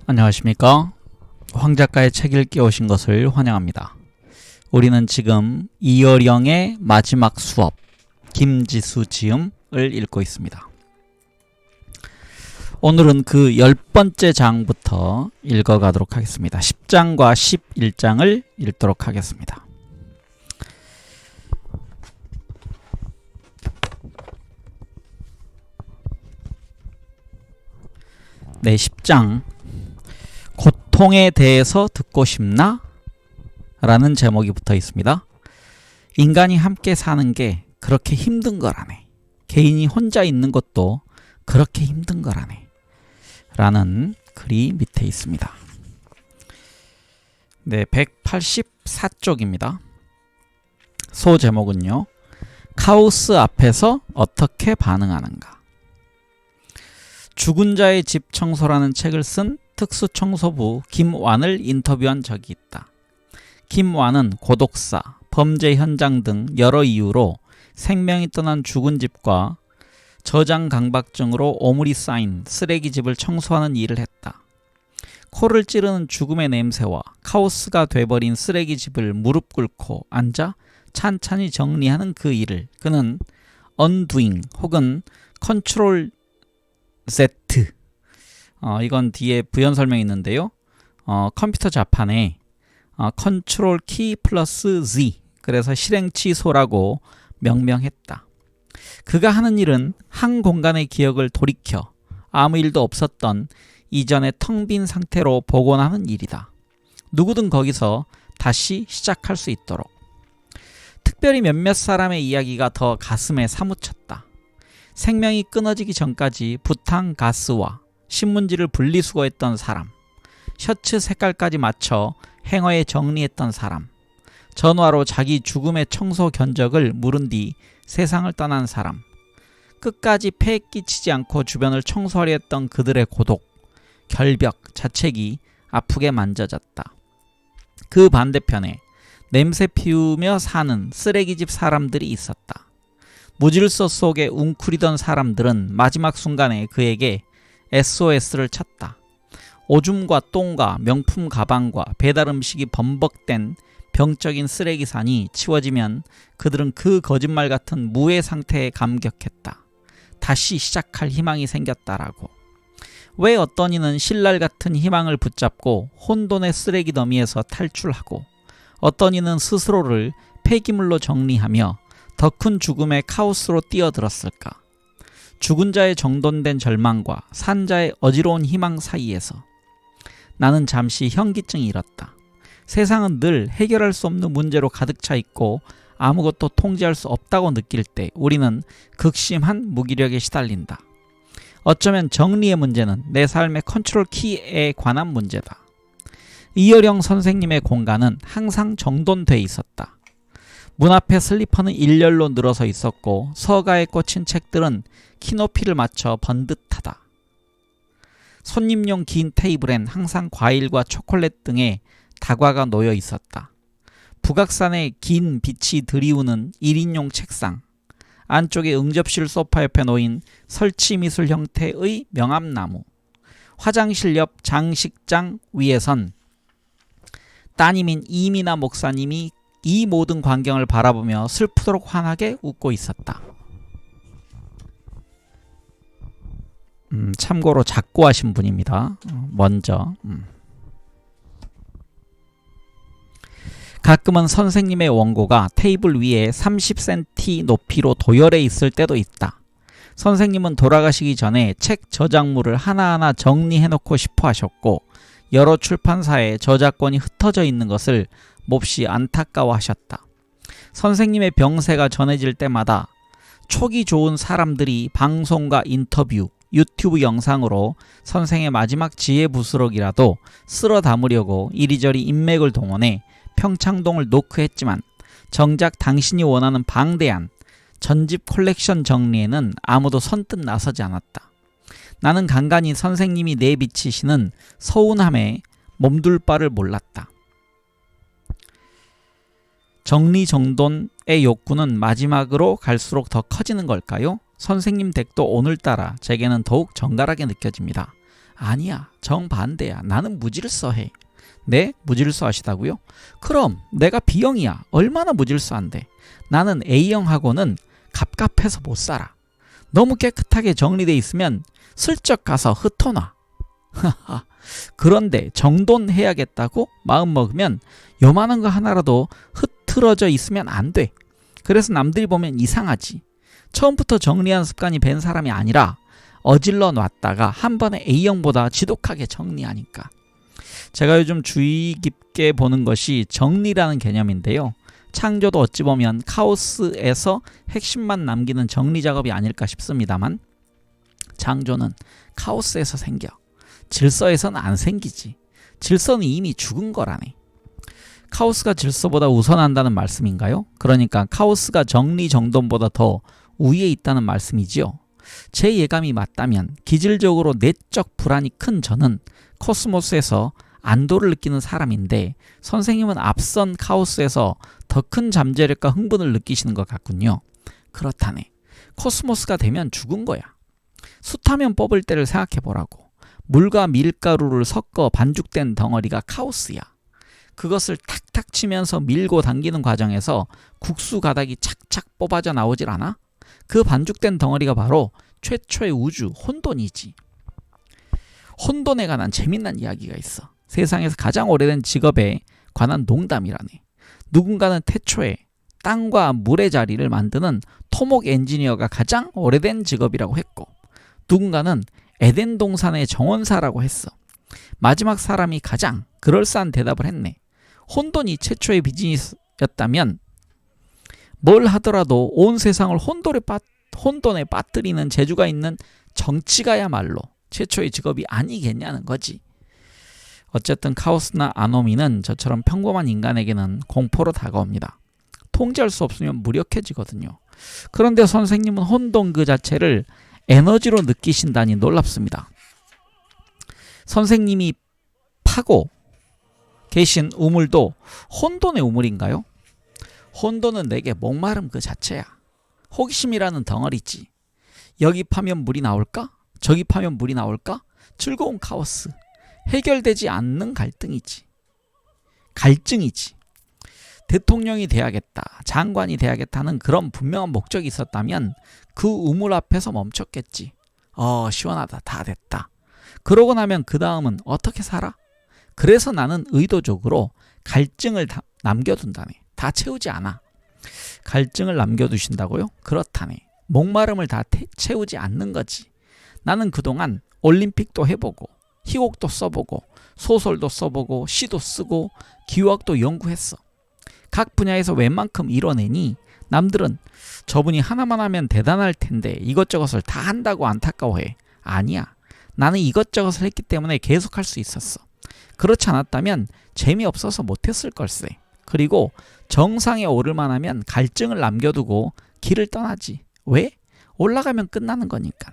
안녕하십니까. 황 작가의 책 읽기 오신 것을 환영합니다. 우리는 지금 이어령의 마지막 수업 김지수 지음을 읽고 있습니다. 오늘은 그 10번째 장부터 읽어가도록 하겠습니다. 10장과 11장을 읽도록 하겠습니다. 네, 10장 고통에 대해서 듣고 싶나? 라는 제목이 붙어 있습니다. 인간이 함께 사는 게 그렇게 힘든 거라네. 개인이 혼자 있는 것도 그렇게 힘든 거라네. 라는 글이 밑에 있습니다. 네, 184쪽입니다. 소 제목은요. 카오스 앞에서 어떻게 반응하는가? 죽은 자의 집 청소라는 책을 쓴 특수청소부 김완을 인터뷰한 적이 있다. 김완은 고독사, 범죄 현장 등 여러 이유로 생명이 떠난 죽은 집과 저장 강박증으로 오물이 쌓인 쓰레기집을 청소하는 일을 했다. 코를 찌르는 죽음의 냄새와 카오스가 돼버린 쓰레기집을 무릎 꿇고 앉아 찬찬히 정리하는 그 일을 그는 undoing 혹은 컨트롤 Z 이건 뒤에 부연 설명이 있는데요. 컴퓨터 자판에 컨트롤 키 플러스 Z 그래서 실행 취소라고 명명했다. 그가 하는 일은 한 공간의 기억을 돌이켜 아무 일도 없었던 이전의 텅 빈 상태로 복원하는 일이다. 누구든 거기서 다시 시작할 수 있도록. 특별히 몇몇 사람의 이야기가 더 가슴에 사무쳤다. 생명이 끊어지기 전까지 부탄가스와 신문지를 분리수거했던 사람, 셔츠 색깔까지 맞춰 행어에 정리했던 사람, 전화로 자기 죽음의 청소 견적을 물은 뒤 세상을 떠난 사람, 끝까지 폐에 끼치지 않고 주변을 청소하려 했던 그들의 고독, 결벽, 자책이 아프게 만져졌다. 그 반대편에 냄새 피우며 사는 쓰레기집 사람들이 있었다. 무질서 속에 웅크리던 사람들은 마지막 순간에 그에게 SOS를 쳤다. 오줌과 똥과 명품 가방과 배달 음식이 범벅된 병적인 쓰레기산이 치워지면 그들은 그 거짓말 같은 무해 상태에 감격했다. 다시 시작할 희망이 생겼다라고. 왜 어떤 이는 신랄 같은 희망을 붙잡고 혼돈의 쓰레기 더미에서 탈출하고 어떤 이는 스스로를 폐기물로 정리하며 더 큰 죽음의 카오스로 뛰어들었을까? 죽은 자의 정돈된 절망과 산 자의 어지러운 희망 사이에서 나는 잠시 현기증이 일었다. 세상은 늘 해결할 수 없는 문제로 가득 차 있고 아무것도 통제할 수 없다고 느낄 때 우리는 극심한 무기력에 시달린다. 어쩌면 정리의 문제는 내 삶의 컨트롤 키에 관한 문제다. 이어령 선생님의 공간은 항상 정돈돼 있었다. 문 앞에 슬리퍼는 일렬로 늘어서 있었고 서가에 꽂힌 책들은 키높이를 맞춰 번듯하다. 손님용 긴 테이블엔 항상 과일과 초콜릿 등의 다과가 놓여 있었다. 북악산의 긴 빛이 드리우는 1인용 책상, 안쪽에 응접실 소파 옆에 놓인 설치미술 형태의 명암나무, 화장실 옆 장식장 위에선 따님인 이민아 목사님이 이 모든 광경을 바라보며 슬프도록 환하게 웃고 있었다. 참고로 작고하신 분입니다. 먼저 가끔은 선생님의 원고가 테이블 위에 30cm 높이로 도열해 있을 때도 있다. 선생님은 돌아가시기 전에 책 저작물을 하나하나 정리해놓고 싶어 하셨고 여러 출판사에 저작권이 흩어져 있는 것을 몹시 안타까워하셨다. 선생님의 병세가 전해질 때마다 촉이 좋은 사람들이 방송과 인터뷰, 유튜브 영상으로 선생의 마지막 지혜부스럭이라도 쓸어 담으려고 이리저리 인맥을 동원해 평창동을 노크했지만 정작 당신이 원하는 방대한 전집 콜렉션 정리에는 아무도 선뜻 나서지 않았다. 나는 간간히 선생님이 내비치시는 서운함에 몸둘 바를 몰랐다. 정리정돈의 욕구는 마지막으로 갈수록 더 커지는 걸까요? 선생님 댁도 오늘따라 제게는 더욱 정갈하게 느껴집니다. 아니야, 정반대야. 나는 무질서해. 네? 무질서하시다고요? 그럼 내가 B형이야. 얼마나 무질서한데. 나는 A형하고는 갑갑해서 못 살아. 너무 깨끗하게 정리돼 있으면 슬쩍 가서 흩어놔. 그런데 정돈해야겠다고 마음먹으면 요만한 거 하나라도 흐트러져 있으면 안 돼. 그래서 남들이 보면 이상하지. 처음부터 정리하는 습관이 밴 사람이 아니라 어질러 놨다가 한 번에 A형보다 지독하게 정리하니까. 제가 요즘 주의 깊게 보는 것이 정리라는 개념인데요. 창조도 어찌 보면 카오스에서 핵심만 남기는 정리 작업이 아닐까 싶습니다만, 창조는 카오스에서 생겨. 질서에서는 안 생기지. 질서는 이미 죽은 거라네. 카오스가 질서보다 우선한다는 말씀인가요? 그러니까 카오스가 정리정돈보다 더 우위에 있다는 말씀이지요. 제 예감이 맞다면 기질적으로 내적 불안이 큰 저는 코스모스에서 안도를 느끼는 사람인데, 선생님은 앞선 카오스에서 더 큰 잠재력과 흥분을 느끼시는 것 같군요. 그렇다네. 코스모스가 되면 죽은 거야. 숯하면 뽑을 때를 생각해보라고. 물과 밀가루를 섞어 반죽된 덩어리가 카오스야. 그것을 탁탁 치면서 밀고 당기는 과정에서 국수 가닥이 착착 뽑아져 나오질 않아? 그 반죽된 덩어리가 바로 최초의 우주, 혼돈이지. 혼돈에 관한 재미난 이야기가 있어. 세상에서 가장 오래된 직업에 관한 농담이라네. 누군가는 태초에 땅과 물의 자리를 만드는 토목 엔지니어가 가장 오래된 직업이라고 했고, 누군가는 에덴 동산의 정원사라고 했어. 마지막 사람이 가장 그럴싸한 대답을 했네. 혼돈이 최초의 비즈니스였다면 뭘 하더라도 온 세상을 혼돈에 빠뜨리는 재주가 있는 정치가야말로 최초의 직업이 아니겠냐는 거지. 어쨌든 카오스나 아노미는 저처럼 평범한 인간에게는 공포로 다가옵니다. 통제할 수 없으면 무력해지거든요. 그런데 선생님은 혼돈 그 자체를 에너지로 느끼신다니 놀랍습니다. 선생님이 파고 계신 우물도 혼돈의 우물인가요? 혼돈은 내게 목마름 그 자체야. 호기심이라는 덩어리지. 여기 파면 물이 나올까? 저기 파면 물이 나올까? 즐거운 카오스. 해결되지 않는 갈등이지. 갈증이지. 대통령이 돼야겠다, 장관이 돼야겠다는 그런 분명한 목적이 있었다면 그 우물 앞에서 멈췄겠지. 시원하다, 다 됐다. 그러고 나면 그 다음은 어떻게 살아? 그래서 나는 의도적으로 갈증을 남겨둔다네. 다 채우지 않아. 갈증을 남겨두신다고요? 그렇다네. 목마름을 다 채우지 않는 거지. 나는 그동안 올림픽도 해보고 희곡도 써보고 소설도 써보고 시도 쓰고 기후학도 연구했어. 각 분야에서 웬만큼 이뤄내니 남들은 저분이 하나만 하면 대단할 텐데 이것저것을 다 한다고 안타까워해. 아니야. 나는 이것저것을 했기 때문에 계속할 수 있었어. 그렇지 않았다면 재미없어서 못했을 걸세. 그리고 정상에 오를만 하면 갈증을 남겨두고 길을 떠나지. 왜? 올라가면 끝나는 거니까.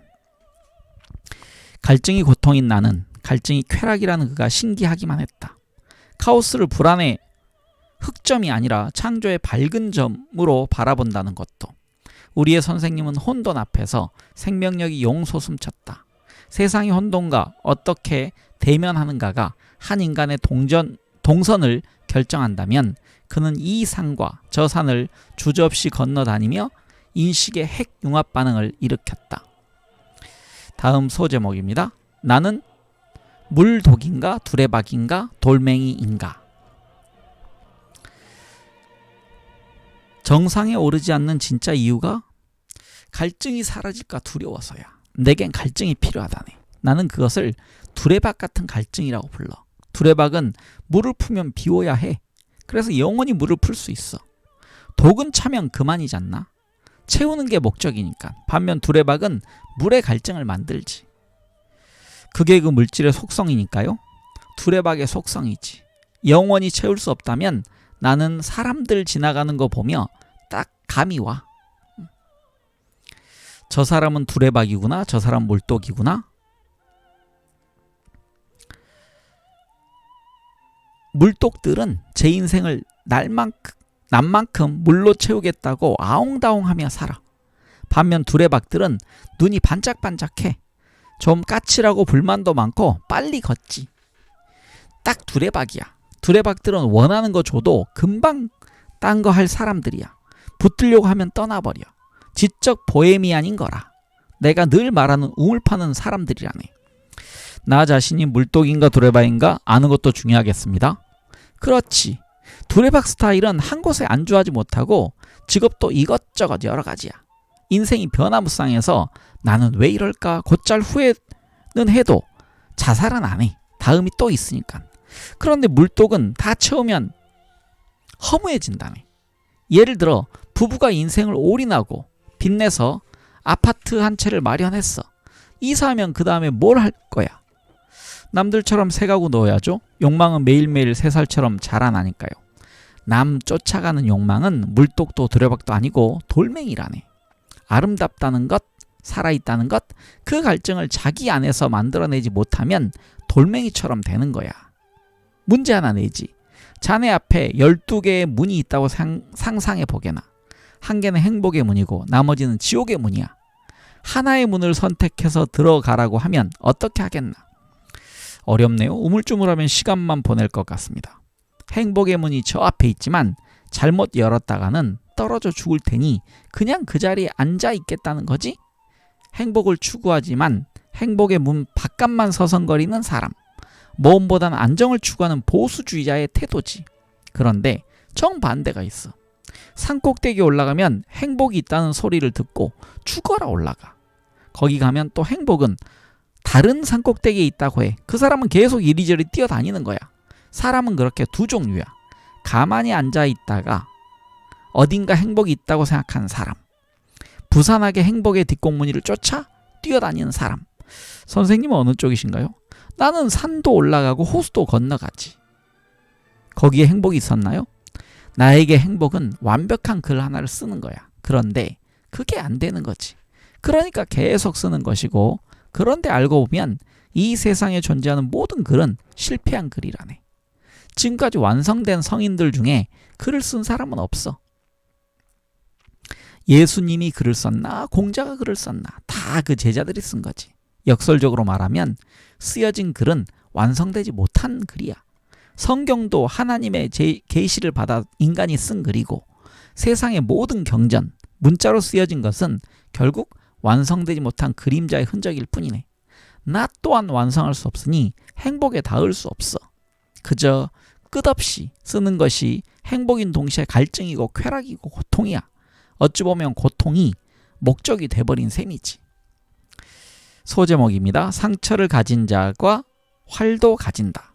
갈증이 고통인 나는 갈증이 쾌락이라는 그가 신기하기만 했다. 카오스를 불안의 흑점이 아니라 창조의 밝은 점으로 바라본다는 것도. 우리의 선생님은 혼돈 앞에서 생명력이 용솟음쳤다. 세상의 혼돈과 어떻게 대면하는가가 한 인간의 동선을 결정한다면 그는 이 산과 저 산을 주저없이 건너다니며 인식의 핵융합 반응을 일으켰다. 다음 소제목입니다. 나는 물독인가 두레박인가 돌멩이인가. 정상에 오르지 않는 진짜 이유가 갈증이 사라질까 두려워서야. 내겐 갈증이 필요하다네. 나는 그것을 두레박 같은 갈증이라고 불러. 두레박은 물을 풀면 비워야 해. 그래서 영원히 물을 풀 수 있어. 독은 차면 그만이잖나. 채우는 게 목적이니까. 반면 두레박은 물의 갈증을 만들지. 그게 그 물질의 속성이니까요. 두레박의 속성이지. 영원히 채울 수 없다면 나는 사람들 지나가는 거 보며 딱 감이 와. 저 사람은 두레박이구나. 저 사람 물독이구나. 물독들은 제 인생을 남만큼 물로 채우겠다고 아웅다웅하며 살아. 반면 두레박들은 눈이 반짝반짝해. 좀 까칠하고 불만도 많고 빨리 걷지. 딱 두레박이야. 두레박들은 원하는 거 줘도 금방 딴 거 할 사람들이야. 붙들려고 하면 떠나버려. 지적 보헤미안인 거라. 내가 늘 말하는 우물 파는 사람들이라네. 나 자신이 물독인가 두레박인가 아는 것도 중요하겠습니다. 그렇지. 두레박 스타일은 한 곳에 안주하지 못하고 직업도 이것저것 여러 가지야. 인생이 변화무쌍해서 나는 왜 이럴까 곧잘 후회는 해도 자살은 안 해. 다음이 또 있으니까. 그런데 물독은 다 채우면 허무해진다네. 예를 들어 부부가 인생을 올인하고 빚내서 아파트 한 채를 마련했어. 이사하면 그 다음에 뭘 할 거야? 남들처럼 새 가구 넣어야죠. 욕망은 매일매일 새 살처럼 자라나니까요. 남 쫓아가는 욕망은 물독도 두레박도 아니고 돌멩이라네. 아름답다는 것, 살아있다는 것, 그 갈증을 자기 안에서 만들어내지 못하면 돌멩이처럼 되는 거야. 문제 하나 내지. 자네 앞에 12개의 문이 있다고 상상해 보게나. 한 개는 행복의 문이고 나머지는 지옥의 문이야. 하나의 문을 선택해서 들어가라고 하면 어떻게 하겠나? 어렵네요. 우물쭈물하면 시간만 보낼 것 같습니다. 행복의 문이 저 앞에 있지만 잘못 열었다가는 떨어져 죽을 테니 그냥 그 자리에 앉아 있겠다는 거지? 행복을 추구하지만 행복의 문 바깥만 서성거리는 사람. 모험보단 안정을 추구하는 보수주의자의 태도지. 그런데 정반대가 있어. 산꼭대기에 올라가면 행복이 있다는 소리를 듣고 죽어라 올라가. 거기 가면 또 행복은 다른 산꼭대기에 있다고 해. 그 사람은 계속 이리저리 뛰어다니는 거야. 사람은 그렇게 두 종류야. 가만히 앉아있다가 어딘가 행복이 있다고 생각하는 사람. 부산하게 행복의 뒷공무니를 쫓아 뛰어다니는 사람. 선생님은 어느 쪽이신가요? 나는 산도 올라가고 호수도 건너가지. 거기에 행복이 있었나요? 나에게 행복은 완벽한 글 하나를 쓰는 거야. 그런데 그게 안 되는 거지. 그러니까 계속 쓰는 것이고, 그런데 알고 보면 이 세상에 존재하는 모든 글은 실패한 글이라네. 지금까지 완성된 성인들 중에 글을 쓴 사람은 없어. 예수님이 글을 썼나 공자가 글을 썼나 다 그 제자들이 쓴 거지. 역설적으로 말하면 쓰여진 글은 완성되지 못한 글이야. 성경도 하나님의 계시를 받아 인간이 쓴 글이고, 세상의 모든 경전, 문자로 쓰여진 것은 결국 완성되지 못한 그림자의 흔적일 뿐이네. 나 또한 완성할 수 없으니 행복에 닿을 수 없어. 그저 끝없이 쓰는 것이 행복인 동시에 갈증이고 쾌락이고 고통이야. 어찌 보면 고통이 목적이 돼버린 셈이지. 소제목입니다. 상처를 가진 자가 활도 가진다.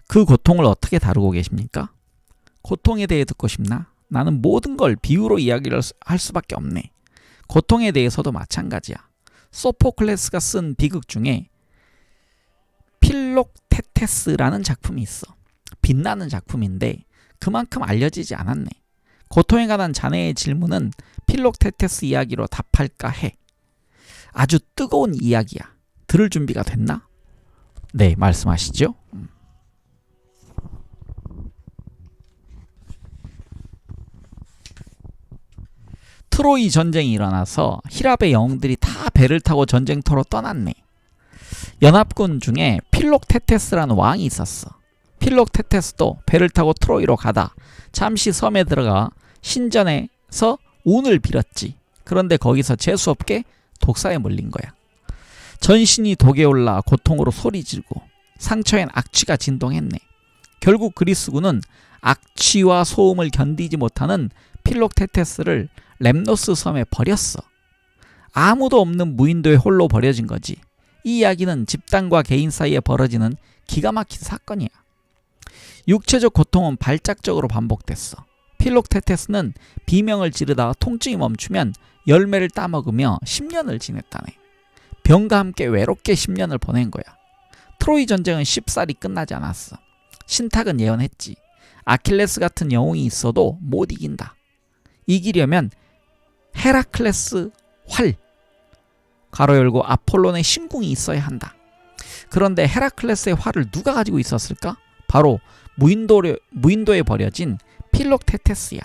그 고통을 어떻게 다루고 계십니까? 고통에 대해 듣고 싶나? 나는 모든 걸 비유로 이야기를 할 수밖에 없네. 고통에 대해서도 마찬가지야. 소포클레스가 쓴 비극 중에 필록테테스라는 작품이 있어. 빛나는 작품인데 그만큼 알려지지 않았네. 고통에 관한 자네의 질문은 필록테테스 이야기로 답할까 해. 아주 뜨거운 이야기야. 들을 준비가 됐나? 네, 말씀하시죠. 트로이 전쟁이 일어나서 히랍의 영웅들이 다 배를 타고 전쟁터로 떠났네. 연합군 중에 필록테테스라는 왕이 있었어. 필록테테스도 배를 타고 트로이로 가다 잠시 섬에 들어가 신전에서 운을 빌었지. 그런데 거기서 재수없게 독사에 물린 거야. 전신이 독에 올라 고통으로 소리지르고 상처엔 악취가 진동했네. 결국 그리스군은 악취와 소음을 견디지 못하는 필록테테스를 렘노스 섬에 버렸어. 아무도 없는 무인도에 홀로 버려진 거지. 이 이야기는 집단과 개인 사이에 벌어지는 기가 막힌 사건이야. 육체적 고통은 발작적으로 반복됐어. 필록테테스는 비명을 지르다가 통증이 멈추면 열매를 따먹으며 10년을 지냈다네. 병과 함께 외롭게 10년을 보낸 거야. 트로이 전쟁은 쉽사리 끝나지 않았어. 신탁은 예언했지. 아킬레스 같은 영웅이 있어도 못 이긴다. 이기려면 헤라클레스 활 가로 열고 아폴론의 신궁이 있어야 한다. 그런데 헤라클레스의 활을 누가 가지고 있었을까? 바로 무인도에 버려진 필록테테스야.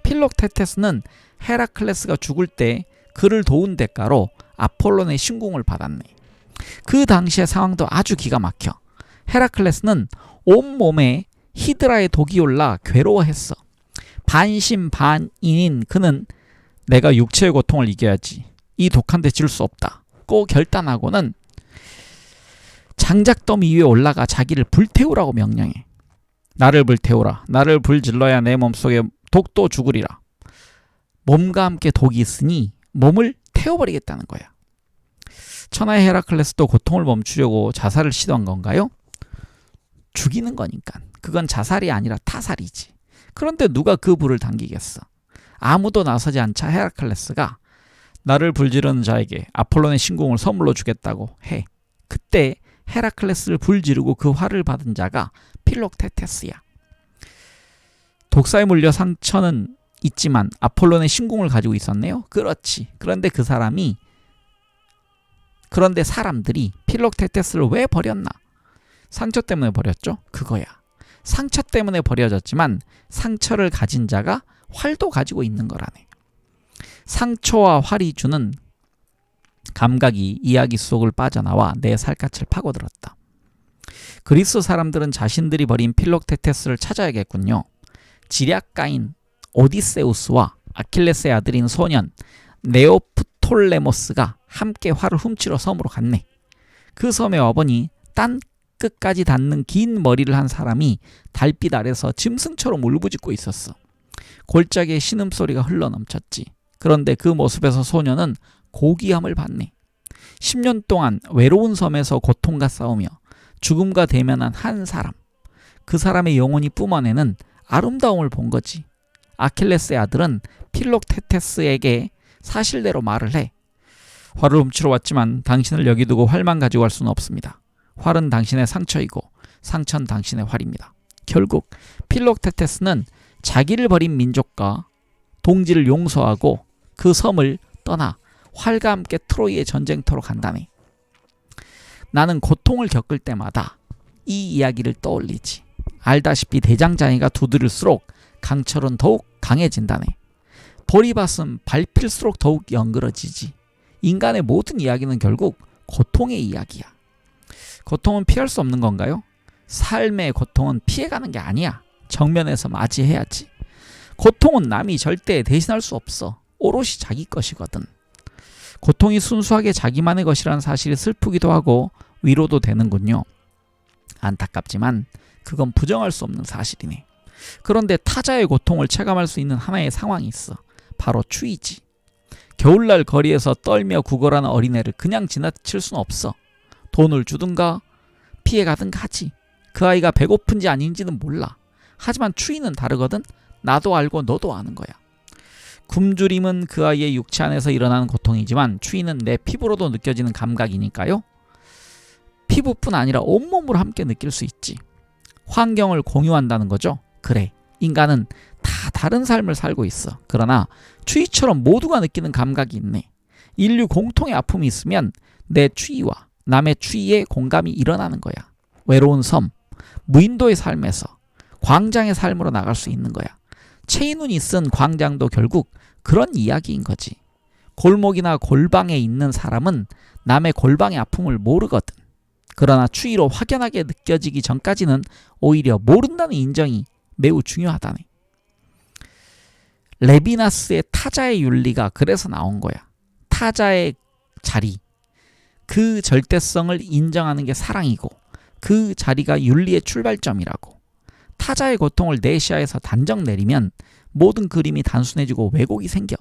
필록테테스는 헤라클레스가 죽을 때 그를 도운 대가로 아폴론의 신궁을 받았네. 그 당시의 상황도 아주 기가 막혀. 헤라클레스는 온몸에 히드라의 독이 올라 괴로워했어. 반신반인인 그는 내가 육체의 고통을 이겨야지, 이 독한테 질 수 없다 고 결단하고는 장작더미 위에 올라가 자기를 불태우라고 명령해. 나를 불태우라. 나를 불질러야 내 몸속에 독도 죽으리라. 몸과 함께 독이 있으니 몸을 태워버리겠다는 거야. 천하의 헤라클레스도 고통을 멈추려고 자살을 시도한 건가요? 죽이는 거니까. 그건 자살이 아니라 타살이지. 그런데 누가 그 불을 당기겠어? 아무도 나서지 않자 헤라클레스가 나를 불지르는 자에게 아폴론의 신궁을 선물로 주겠다고 해. 그때 헤라클레스를 불지르고 그 화를 받은 자가 필록테테스야. 독사에 물려 상처는 있지만 아폴론의 신궁을 가지고 있었네요. 그렇지. 그런데 사람들이 필록테테스를 왜 버렸나? 상처 때문에 버렸죠? 그거야. 상처 때문에 버려졌지만 상처를 가진 자가 활도 가지고 있는 거라네. 상처와 활이 주는 감각이 이야기 속을 빠져나와 내 살갗을 파고들었다. 그리스 사람들은 자신들이 버린 필록테테스를 찾아야겠군요. 지략가인 오디세우스와 아킬레스의 아들인 소년 네오프톨레모스가 함께 활을 훔치러 섬으로 갔네. 그 섬에 와보니 땅 끝까지 닿는 긴 머리를 한 사람이 달빛 아래서 짐승처럼 울부짖고 있었어. 골짜기에 신음소리가 흘러넘쳤지. 그런데 그 모습에서 소년은 고귀함을 받네. 10년 동안 외로운 섬에서 고통과 싸우며 죽음과 대면한 한 사람. 그 사람의 영혼이 뿜어내는 아름다움을 본 거지. 아킬레스의 아들은 필록테테스에게 사실대로 말을 해. 활을 훔치러 왔지만 당신을 여기 두고 활만 가지고 갈 수는 없습니다. 활은 당신의 상처이고 상처는 당신의 활입니다. 결국 필록테테스는 자기를 버린 민족과 동지를 용서하고 그 섬을 떠나 활과 함께 트로이의 전쟁터로 간다네. 나는 고통을 겪을 때마다 이 이야기를 떠올리지. 알다시피 대장장이가 두드릴수록 강철은 더욱 강해진다네. 보리밭은 밟힐수록 더욱 연그러지지. 인간의 모든 이야기는 결국 고통의 이야기야. 고통은 피할 수 없는 건가요? 삶의 고통은 피해가는 게 아니야. 정면에서 맞이해야지. 고통은 남이 절대 대신할 수 없어. 오롯이 자기 것이거든. 고통이 순수하게 자기만의 것이라는 사실이 슬프기도 하고 위로도 되는군요. 안타깝지만 그건 부정할 수 없는 사실이네. 그런데 타자의 고통을 체감할 수 있는 하나의 상황이 있어. 바로 추위지. 겨울날 거리에서 떨며 구걸하는 어린애를 그냥 지나칠 수는 없어. 돈을 주든가 피해가든가 하지. 그 아이가 배고픈지 아닌지는 몰라. 하지만 추위는 다르거든. 나도 알고 너도 아는 거야. 굶주림은 그 아이의 육체 안에서 일어나는 고통이지만 추위는 내 피부로도 느껴지는 감각이니까요. 피부뿐 아니라 온몸으로 함께 느낄 수 있지. 환경을 공유한다는 거죠. 그래, 인간은 다 다른 삶을 살고 있어. 그러나 추위처럼 모두가 느끼는 감각이 있네. 인류 공통의 아픔이 있으면 내 추위와 남의 추위에 공감이 일어나는 거야. 외로운 섬, 무인도의 삶에서 광장의 삶으로 나갈 수 있는 거야. 체인운이 쓴 광장도 결국 그런 이야기인 거지. 골목이나 골방에 있는 사람은 남의 골방의 아픔을 모르거든. 그러나 추위로 확연하게 느껴지기 전까지는 오히려 모른다는 인정이 매우 중요하다네. 레비나스의 타자의 윤리가 그래서 나온 거야. 타자의 자리, 그 절대성을 인정하는 게 사랑이고 그 자리가 윤리의 출발점이라고. 타자의 고통을 내 시야에서 단정 내리면 모든 그림이 단순해지고 왜곡이 생겨.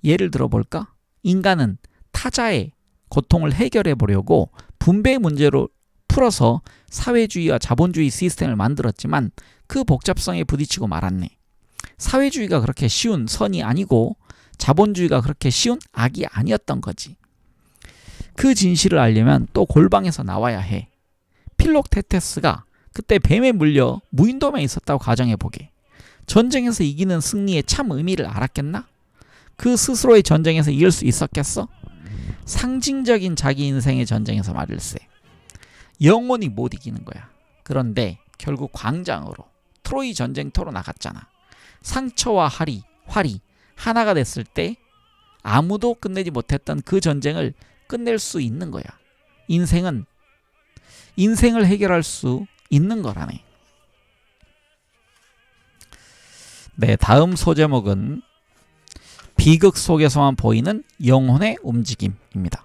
예를 들어볼까? 인간은 타자의 고통을 해결해 보려고 분배의 문제로 풀어서 사회주의와 자본주의 시스템을 만들었지만 그 복잡성에 부딪히고 말았네. 사회주의가 그렇게 쉬운 선이 아니고 자본주의가 그렇게 쉬운 악이 아니었던 거지. 그 진실을 알려면 또 골방에서 나와야 해. 필록테테스가 그때 뱀에 물려 무인도에 있었다고 가정해보게. 전쟁에서 이기는 승리의 참 의미를 알았겠나? 그 스스로의 전쟁에서 이길 수 있었겠어? 상징적인 자기 인생의 전쟁에서 말일세. 영원히 못 이기는 거야. 그런데 결국 광장으로 트로이 전쟁터로 나갔잖아. 상처와 활이 하나가 됐을 때 아무도 끝내지 못했던 그 전쟁을 끝낼 수 있는 거야. 인생을 해결할 수 있는 거라네. 네, 다음 소제목은 비극 속에서만 보이는 영혼의 움직임입니다.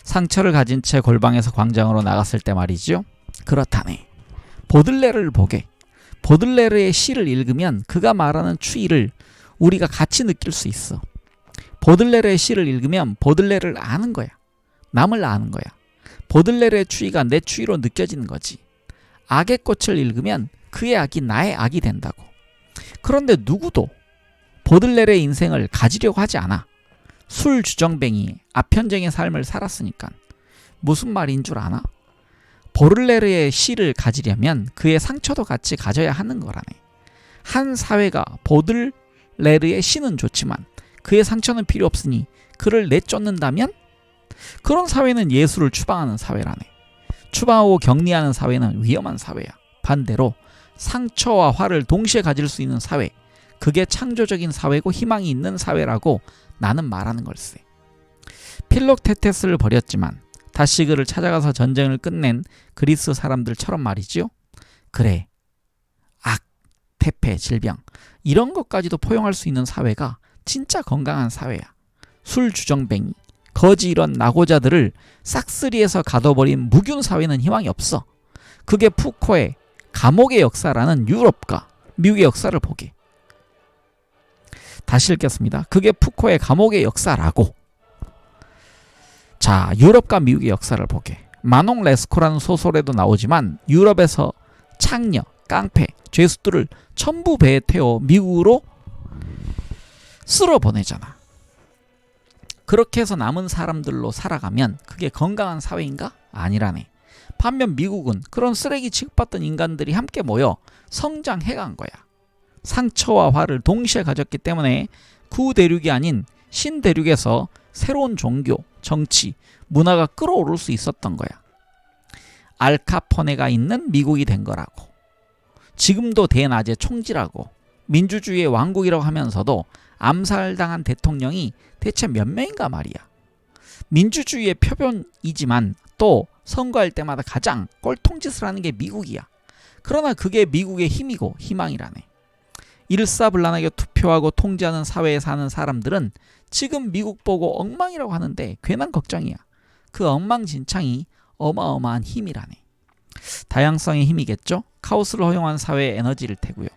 상처를 가진 채 골방에서 광장으로 나갔을 때 말이죠. 그렇다네. 보들레르를 보게. 보들레르의 시를 읽으면 그가 말하는 추위를 우리가 같이 느낄 수 있어. 보들레르의 시를 읽으면 보들레르를 아는 거야. 남을 아는 거야. 보들레르의 추위가 내 추위로 느껴지는 거지. 악의 꽃을 읽으면 그의 악이 나의 악이 된다고. 그런데 누구도 보들레르의 인생을 가지려고 하지 않아. 술주정뱅이 아편쟁의 삶을 살았으니까. 무슨 말인 줄 아나? 보들레르의 시를 가지려면 그의 상처도 같이 가져야 하는 거라네. 한 사회가 보들레르의 시는 좋지만 그의 상처는 필요 없으니 그를 내쫓는다면 그런 사회는 예술을 추방하는 사회라네. 추방하고 격리하는 사회는 위험한 사회야. 반대로 상처와 화를 동시에 가질 수 있는 사회, 그게 창조적인 사회고 희망이 있는 사회라고 나는 말하는 걸세. 필록테테스를 버렸지만 다시 그를 찾아가서 전쟁을 끝낸 그리스 사람들처럼 말이지요. 그래, 악, 태폐, 질병 이런 것까지도 포용할 수 있는 사회가 진짜 건강한 사회야. 술주정뱅이, 거지 이런 낙오자들을 싹쓸이해서 가둬버린 무균 사회는 희망이 없어. 그게 푸코의 감옥의 역사라는 유럽과 미국의 역사를 보게. 다시 읽겠습니다. 그게 푸코의 감옥의 역사라고. 자, 유럽과 미국의 역사를 보게. 마농 레스코라는 소설에도 나오지만 유럽에서 창녀, 깡패, 죄수들을 전부 배에 태워 미국으로 쓸어 보내잖아. 그렇게 해서 남은 사람들로 살아가면 그게 건강한 사회인가? 아니라네. 반면 미국은 그런 쓰레기 취급받던 인간들이 함께 모여 성장해간 거야. 상처와 화를 동시에 가졌기 때문에 구대륙이 아닌 신대륙에서 새로운 종교, 정치, 문화가 끌어오를 수 있었던 거야. 알카포네가 있는 미국이 된 거라고. 지금도 대낮에 총질하고 민주주의의 왕국이라고 하면서도 암살당한 대통령이 대체 몇 명인가 말이야. 민주주의의 표본이지만 또 선거할 때마다 가장 꼴통짓을 하는 게 미국이야. 그러나 그게 미국의 힘이고 희망이라네. 일사불란하게 투표하고 통제하는 사회에 사는 사람들은 지금 미국 보고 엉망이라고 하는데 괜한 걱정이야. 그 엉망진창이 어마어마한 힘이라네. 다양성의 힘이겠죠? 카오스를 허용한 사회의 에너지일 테고요.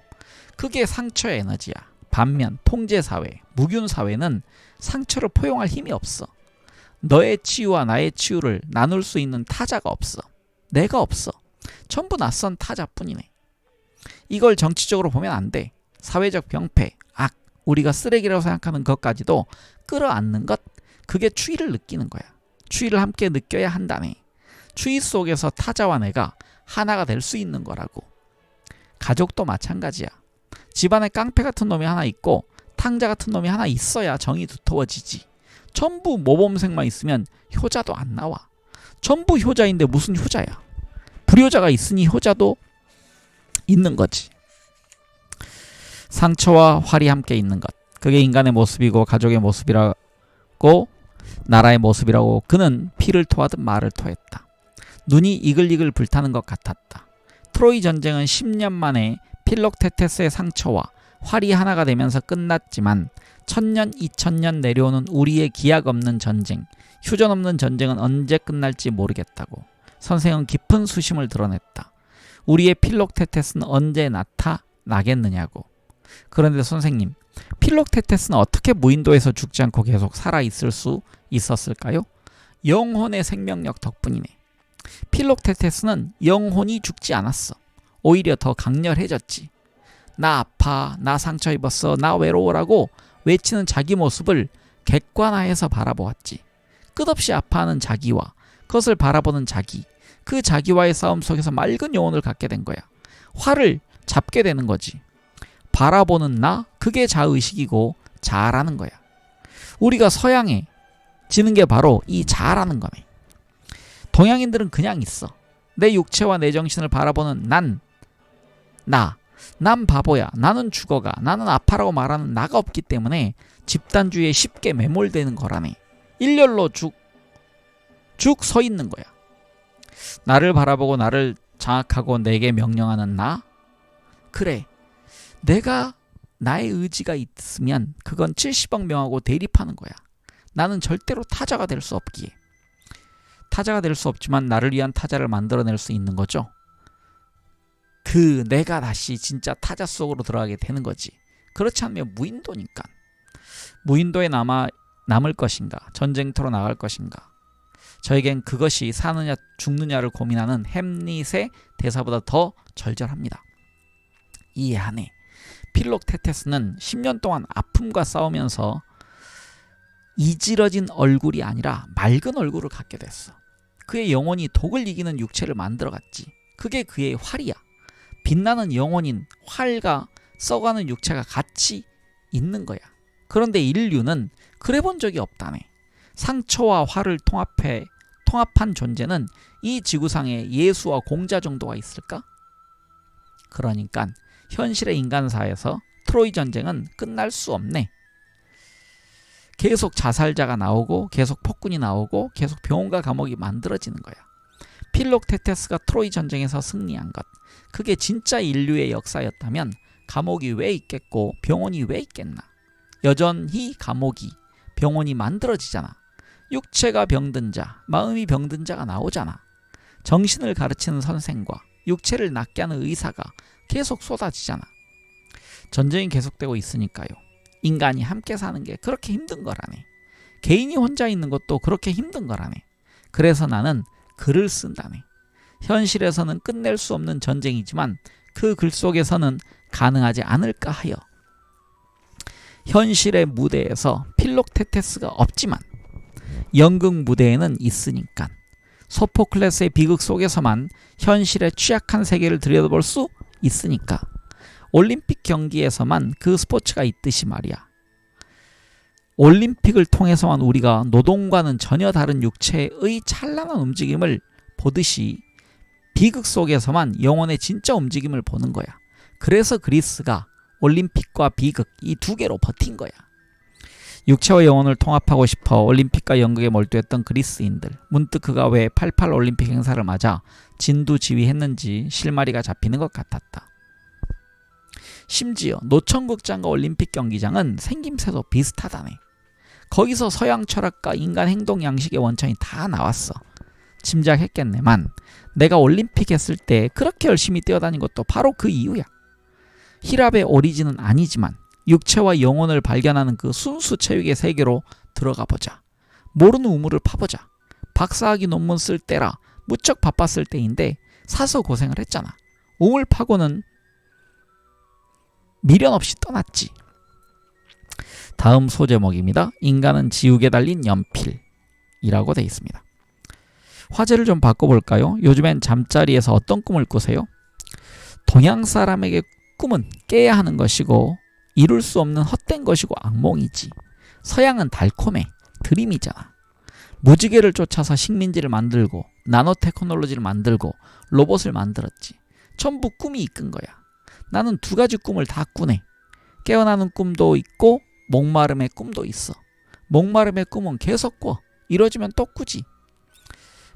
그게 상처의 에너지야. 반면 통제사회, 무균사회는 상처를 포용할 힘이 없어. 너의 치유와 나의 치유를 나눌 수 있는 타자가 없어. 내가 없어. 전부 낯선 타자뿐이네. 이걸 정치적으로 보면 안 돼. 사회적 병폐, 악, 우리가 쓰레기라고 생각하는 것까지도 끌어안는 것, 그게 추위를 느끼는 거야. 추위를 함께 느껴야 한다네. 추위 속에서 타자와 내가 하나가 될 수 있는 거라고. 가족도 마찬가지야. 집안에 깡패 같은 놈이 하나 있고 탕자 같은 놈이 하나 있어야 정이 두터워지지. 전부 모범생만 있으면 효자도 안 나와. 전부 효자인데 무슨 효자야. 불효자가 있으니 효자도 있는 거지. 상처와 활이 함께 있는 것, 그게 인간의 모습이고 가족의 모습이라고 나라의 모습이라고 그는 피를 토하듯 말을 토했다. 눈이 이글이글 불타는 것 같았다. 트로이 전쟁은 10년 만에 필록테테스의 상처와 활이 하나가 되면서 끝났지만 1000년, 2000년 내려오는 우리의 기약 없는 전쟁, 휴전 없는 전쟁은 언제 끝날지 모르겠다고 선생은 깊은 수심을 드러냈다. 우리의 필록테테스는 언제 나타나겠느냐고. 그런데 선생님, 필록테테스는 어떻게 무인도에서 죽지 않고 계속 살아있을 수 있었을까요? 영혼의 생명력 덕분이네. 필록테테스는 영혼이 죽지 않았어. 오히려 더 강렬해졌지. 나 아파, 나 상처 입었어, 나 외로워라고 외치는 자기 모습을 객관화해서 바라보았지. 끝없이 아파하는 자기와 그것을 바라보는 자기, 그 자기와의 싸움 속에서 맑은 영혼을 갖게 된 거야. 화를 잡게 되는 거지. 바라보는 나, 그게 자의식이고 자아라는 거야. 우리가 서양에 지는 게 바로 이 자아라는 거네. 동양인들은 그냥 있어. 내 육체와 내 정신을 바라보는 난, 나, 난 바보야, 나는 죽어가, 나는 아파라고 말하는 나가 없기 때문에 집단주의에 쉽게 매몰되는 거라네. 일렬로 쭉 서 있는 거야. 나를 바라보고 나를 장악하고 내게 명령하는 나? 그래, 내가 나의 의지가 있으면 그건 70억 명하고 대립하는 거야. 나는 절대로 타자가 될 수 없기에. 타자가 될 수 없지만 나를 위한 타자를 만들어낼 수 있는 거죠. 내가 다시 진짜 타자 속으로 들어가게 되는 거지. 그렇지 않으면 무인도니까. 무인도에 남을 것인가, 전쟁터로 나갈 것인가. 저에겐 그것이 사느냐 죽느냐를 고민하는 햄릿의 대사보다 더 절절합니다. 이해하네. 필록테테스는 10년 동안 아픔과 싸우면서 이지러진 얼굴이 아니라 맑은 얼굴을 갖게 됐어. 그의 영혼이 독을 이기는 육체를 만들어갔지. 그게 그의 활이야. 빛나는 영혼인 활과 썩어가는 육체가 같이 있는 거야. 그런데 인류는 그래 본 적이 없다네. 상처와 활을 통합한 존재는 이 지구상에 예수와 공자 정도가 있을까? 그러니까 현실의 인간사에서 트로이 전쟁은 끝날 수 없네. 계속 자살자가 나오고 계속 폭군이 나오고 계속 병원과 감옥이 만들어지는 거야. 필록테테스가 트로이 전쟁에서 승리한 것, 그게 진짜 인류의 역사였다면 감옥이 왜 있겠고 병원이 왜 있겠나. 여전히 감옥이, 병원이 만들어지잖아. 육체가 병든 자, 마음이 병든 자가 나오잖아. 정신을 가르치는 선생과 육체를 낫게 하는 의사가 계속 쏟아지잖아. 전쟁이 계속되고 있으니까요. 인간이 함께 사는 게 그렇게 힘든 거라네. 개인이 혼자 있는 것도 그렇게 힘든 거라네. 그래서 나는 글을 쓴다네. 현실에서는 끝낼 수 없는 전쟁이지만 그 글 속에서는 가능하지 않을까 하여. 현실의 무대에서 필록테테스가 없지만 연극 무대에는 있으니까 소포클레스의 비극 속에서만 현실의 취약한 세계를 들여다볼 수 있으니까 올림픽 경기에서만 그 스포츠가 있듯이 말이야. 올림픽을 통해서만 우리가 노동과는 전혀 다른 육체의 찬란한 움직임을 보듯이 비극 속에서만 영혼의 진짜 움직임을 보는 거야. 그래서 그리스가 올림픽과 비극 이 두 개로 버틴 거야. 육체와 영혼을 통합하고 싶어 올림픽과 연극에 몰두했던 그리스인들, 문득 그가 왜 88 올림픽 행사를 맞아 진두지휘했는지 실마리가 잡히는 것 같았다. 심지어 노천극장과 올림픽 경기장은 생김새도 비슷하다네. 거기서 서양 철학과 인간 행동 양식의 원천이 다 나왔어. 짐작했겠네만 내가 올림픽 했을 때 그렇게 열심히 뛰어다닌 것도 바로 그 이유야. 히랍의 오리진은 아니지만 육체와 영혼을 발견하는 그 순수 체육의 세계로 들어가 보자. 모르는 우물을 파보자. 박사학위 논문 쓸 때라 무척 바빴을 때인데 사서 고생을 했잖아. 우물 파고는 미련 없이 떠났지. 다음 소제목입니다. 인간은 지옥에 달린 연필이라고 되어 있습니다. 화제를 좀 바꿔볼까요? 요즘엔 잠자리에서 어떤 꿈을 꾸세요? 동양 사람에게 꿈은 깨야 하는 것이고 이룰 수 없는 헛된 것이고 악몽이지. 서양은 달콤해. 드림이잖아. 무지개를 쫓아서 식민지를 만들고 나노테크놀로지를 만들고 로봇을 만들었지. 전부 꿈이 이끈 거야. 나는 두 가지 꿈을 다 꾸네. 깨어나는 꿈도 있고 목마름의 꿈도 있어. 목마름의 꿈은 계속 꿔. 이뤄지면 또 꾸지.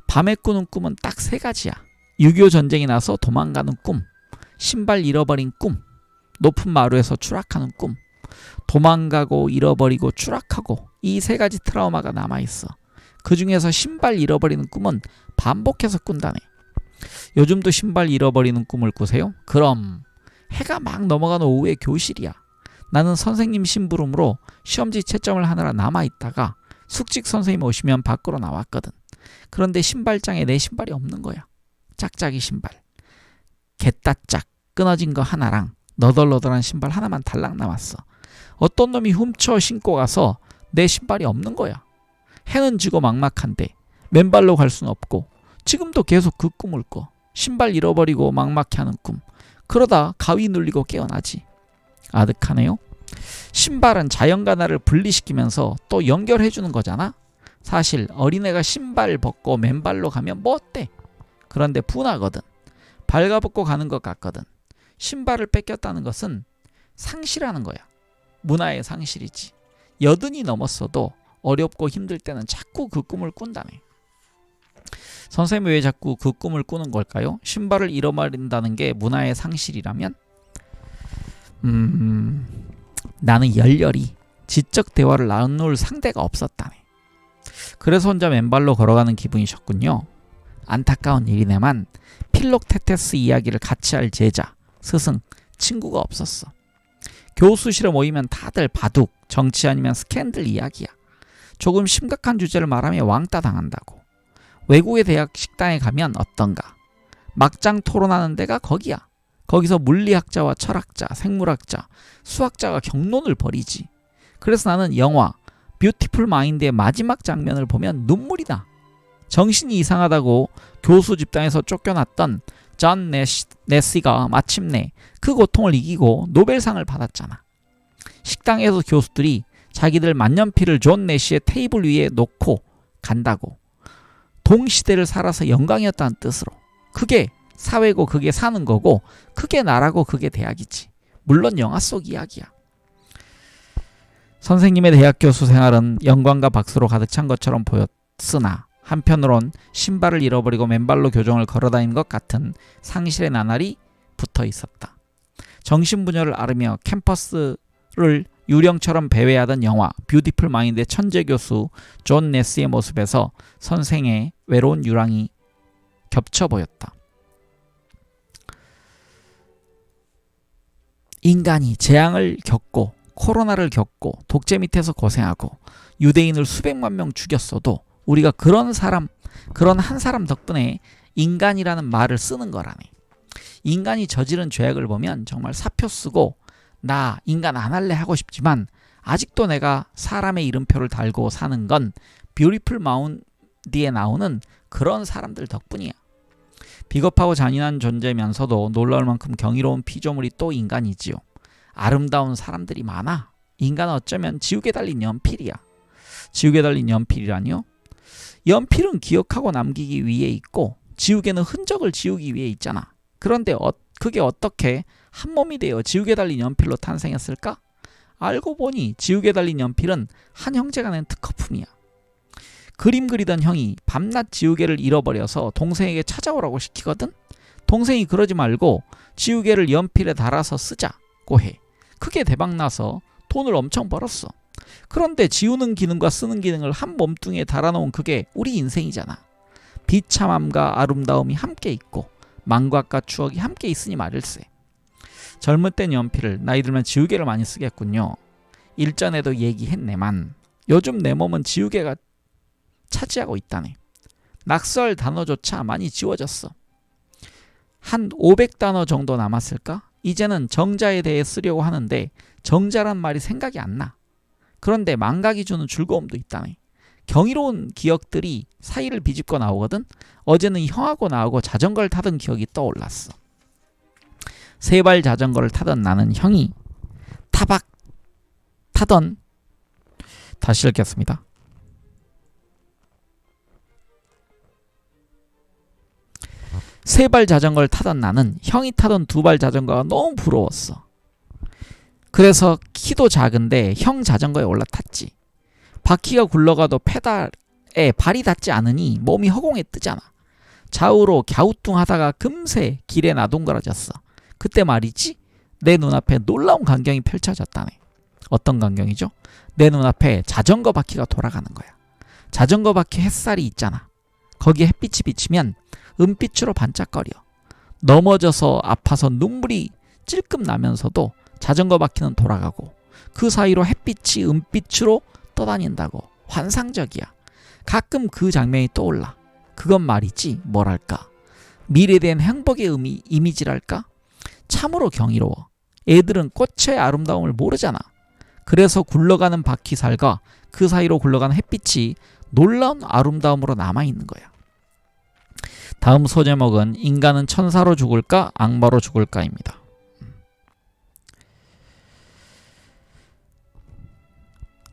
밤에 꾸는 꿈은 딱 세 가지야. 6.25 전쟁이 나서 도망가는 꿈, 신발 잃어버린 꿈, 높은 마루에서 추락하는 꿈. 도망가고 잃어버리고 추락하고 이 세 가지 트라우마가 남아있어. 그 중에서 신발 잃어버리는 꿈은 반복해서 꾼다네. 요즘도 신발 잃어버리는 꿈을 꾸세요? 그럼 해가 막 넘어가는 오후의 교실이야. 나는 선생님 심부름으로 시험지 채점을 하느라 남아있다가 숙직 선생님 오시면 밖으로 나왔거든. 그런데 신발장에 내 신발이 없는 거야. 짝짝이 신발. 개따짝 끊어진 거 하나랑 너덜너덜한 신발 하나만 달랑 남았어. 어떤 놈이 훔쳐 신고 가서 내 신발이 없는 거야. 해는 지고 막막한데 맨발로 갈 수는 없고 지금도 계속 그 꿈을 꿔. 신발 잃어버리고 막막해 하는 꿈. 그러다 가위 눌리고 깨어나지. 아득하네요. 신발은 자연과 나를 분리시키면서 또 연결해주는 거잖아. 사실 어린애가 신발 벗고 맨발로 가면 뭐 어때? 그런데 분하거든. 발가벗고 가는 것 같거든. 신발을 뺏겼다는 것은 상실하는 거야. 문화의 상실이지. 여든이 넘었어도 어렵고 힘들 때는 자꾸 그 꿈을 꾼다네. 선생님이 왜 자꾸 그 꿈을 꾸는 걸까요? 신발을 잃어버린다는 게 문화의 상실이라면 나는 열렬히 지적 대화를 나눌 상대가 없었다네. 그래서 혼자 맨발로 걸어가는 기분이셨군요. 안타까운 일이네만 필록테테스 이야기를 같이 할 제자, 스승, 친구가 없었어. 교수실에 모이면 다들 바둑, 정치 아니면 스캔들 이야기야. 조금 심각한 주제를 말하면 왕따 당한다고. 외국의 대학 식당에 가면 어떤가? 막장 토론하는 데가 거기야. 거기서 물리학자와 철학자, 생물학자, 수학자가 격론을 벌이지. 그래서 나는 영화 뷰티풀 마인드의 마지막 장면을 보면 눈물이 나. 정신이 이상하다고 교수 집단에서 쫓겨났던 존 네시가 마침내 그 고통을 이기고 노벨상을 받았잖아. 식당에서 교수들이 자기들 만년필을 존 네시의 테이블 위에 놓고 간다고. 동시대를 살아서 영광이었다는 뜻으로. 그게 사회고 그게 사는 거고 그게 나라고 그게 대학이지. 물론 영화 속 이야기야. 선생님의 대학 교수 생활은 영광과 박수로 가득 찬 것처럼 보였으나 한편으론 신발을 잃어버리고 맨발로 교정을 걸어다니는 것 같은 상실의 나날이 붙어 있었다. 정신분열을 앓으며 캠퍼스를 유령처럼 배회하던 영화 뷰티풀 마인드의 천재 교수 존 네스의 모습에서 선생의 외로운 유랑이 겹쳐 보였다. 인간이 재앙을 겪고 코로나를 겪고 독재 밑에서 고생하고 유대인을 수백만 명 죽였어도 우리가 그런 한 사람 덕분에 인간이라는 말을 쓰는 거라네. 인간이 저지른 죄악을 보면 정말 사표 쓰고 나 인간 안 할래 하고 싶지만 아직도 내가 사람의 이름표를 달고 사는 건 뷰티풀 마인드에 나오는 그런 사람들 덕분이야. 비겁하고 잔인한 존재면서도 놀라울 만큼 경이로운 피조물이 또 인간이지요. 아름다운 사람들이 많아. 인간은 어쩌면 지우개 달린 연필이야. 지우개 달린 연필이라니요? 연필은 기억하고 남기기 위해 있고 지우개는 흔적을 지우기 위해 있잖아. 그런데 그게 어떻게 한 몸이 되어 지우개 달린 연필로 탄생했을까? 알고 보니 지우개 달린 연필은 한 형제가 낸 특허품이야. 그림 그리던 형이 밤낮 지우개를 잃어버려서 동생에게 찾아오라고 시키거든? 동생이 그러지 말고 지우개를 연필에 달아서 쓰자고 해. 그게 대박나서 돈을 엄청 벌었어. 그런데 지우는 기능과 쓰는 기능을 한 몸뚱이에 달아놓은 그게 우리 인생이잖아. 비참함과 아름다움이 함께 있고 망각과 추억이 함께 있으니 말일세. 젊을 땐 연필을, 나이 들면 지우개를 많이 쓰겠군요. 일전에도 얘기했네만 요즘 내 몸은 지우개가 차지하고 있다네. 낙서할 단어조차 많이 지워졌어. 한 500단어 정도 남았을까? 이제는 정자에 대해 쓰려고 하는데 정자란 말이 생각이 안 나. 그런데 망각이 주는 즐거움도 있다네. 경이로운 기억들이 사이를 비집고 나오거든. 어제는 형하고 나하고 자전거를 타던 기억이 떠올랐어. 세발 자전거를 타던 나는 형이 타박 타던 다시 읽겠습니다. 세발 자전거를 타던 나는 형이 타던 두발 자전거가 너무 부러웠어. 그래서 키도 작은데 형 자전거에 올라탔지. 바퀴가 굴러가도 페달에 발이 닿지 않으니 몸이 허공에 뜨잖아. 좌우로 갸우뚱하다가 금세 길에 나동거라졌어. 그때 말이지 내 눈앞에 놀라운 광경이 펼쳐졌다네. 어떤 광경이죠? 내 눈앞에 자전거 바퀴가 돌아가는 거야. 자전거 바퀴 햇살이 있잖아. 거기에 햇빛이 비치면 은빛으로 반짝거려. 넘어져서 아파서 눈물이 찔끔 나면서도 자전거 바퀴는 돌아가고 그 사이로 햇빛이 은빛으로 떠다닌다고. 환상적이야. 가끔 그 장면이 떠올라. 그건 말이지 뭐랄까 미래에 대한 행복의 이미지랄까? 참으로 경이로워. 애들은 꽃의 아름다움을 모르잖아. 그래서 굴러가는 바퀴살과 그 사이로 굴러가는 햇빛이 놀라운 아름다움으로 남아있는 거야. 다음 소제목은 인간은 천사로 죽을까 악마로 죽을까입니다.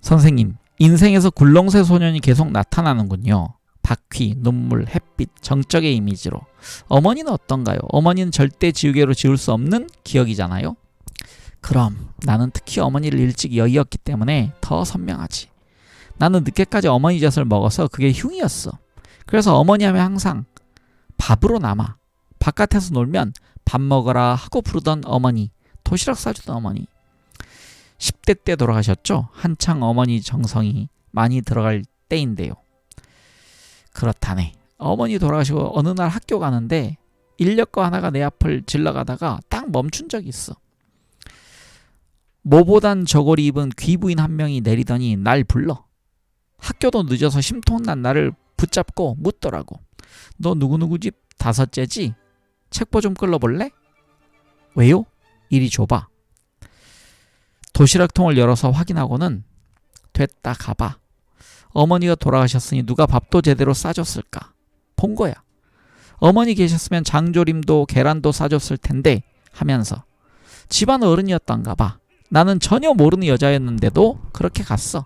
선생님, 인생에서 굴렁쇠 소년이 계속 나타나는군요. 바퀴, 눈물, 햇빛, 정적의 이미지로. 어머니는 어떤가요? 어머니는 절대 지우개로 지울 수 없는 기억이잖아요. 그럼 나는 특히 어머니를 일찍 여의었기 때문에 더 선명하지. 나는 늦게까지 어머니 젖을 먹어서 그게 흉이었어. 그래서 어머니 하면 항상 밥으로 남아. 바깥에서 놀면 밥 먹어라 하고 부르던 어머니, 도시락 싸주던 어머니. 10대 때 돌아가셨죠? 한창 어머니 정성이 많이 들어갈 때인데요. 그렇다네. 어머니 돌아가시고 어느 날 학교 가는데 인력거 하나가 내 앞을 질러가다가 딱 멈춘 적이 있어. 모보단 저고리 입은 귀부인 한 명이 내리더니 날 불러. 학교도 늦어서 심통난 나를 붙잡고 묻더라고. 너 누구누구 집 5째지? 책보 좀 끌어볼래? 왜요? 이리 줘봐. 도시락통을 열어서 확인하고는 됐다 가봐. 어머니가 돌아가셨으니 누가 밥도 제대로 싸줬을까? 본 거야. 어머니 계셨으면 장조림도 계란도 싸줬을 텐데 하면서 집안 어른이었던가 봐. 나는 전혀 모르는 여자였는데도 그렇게 갔어.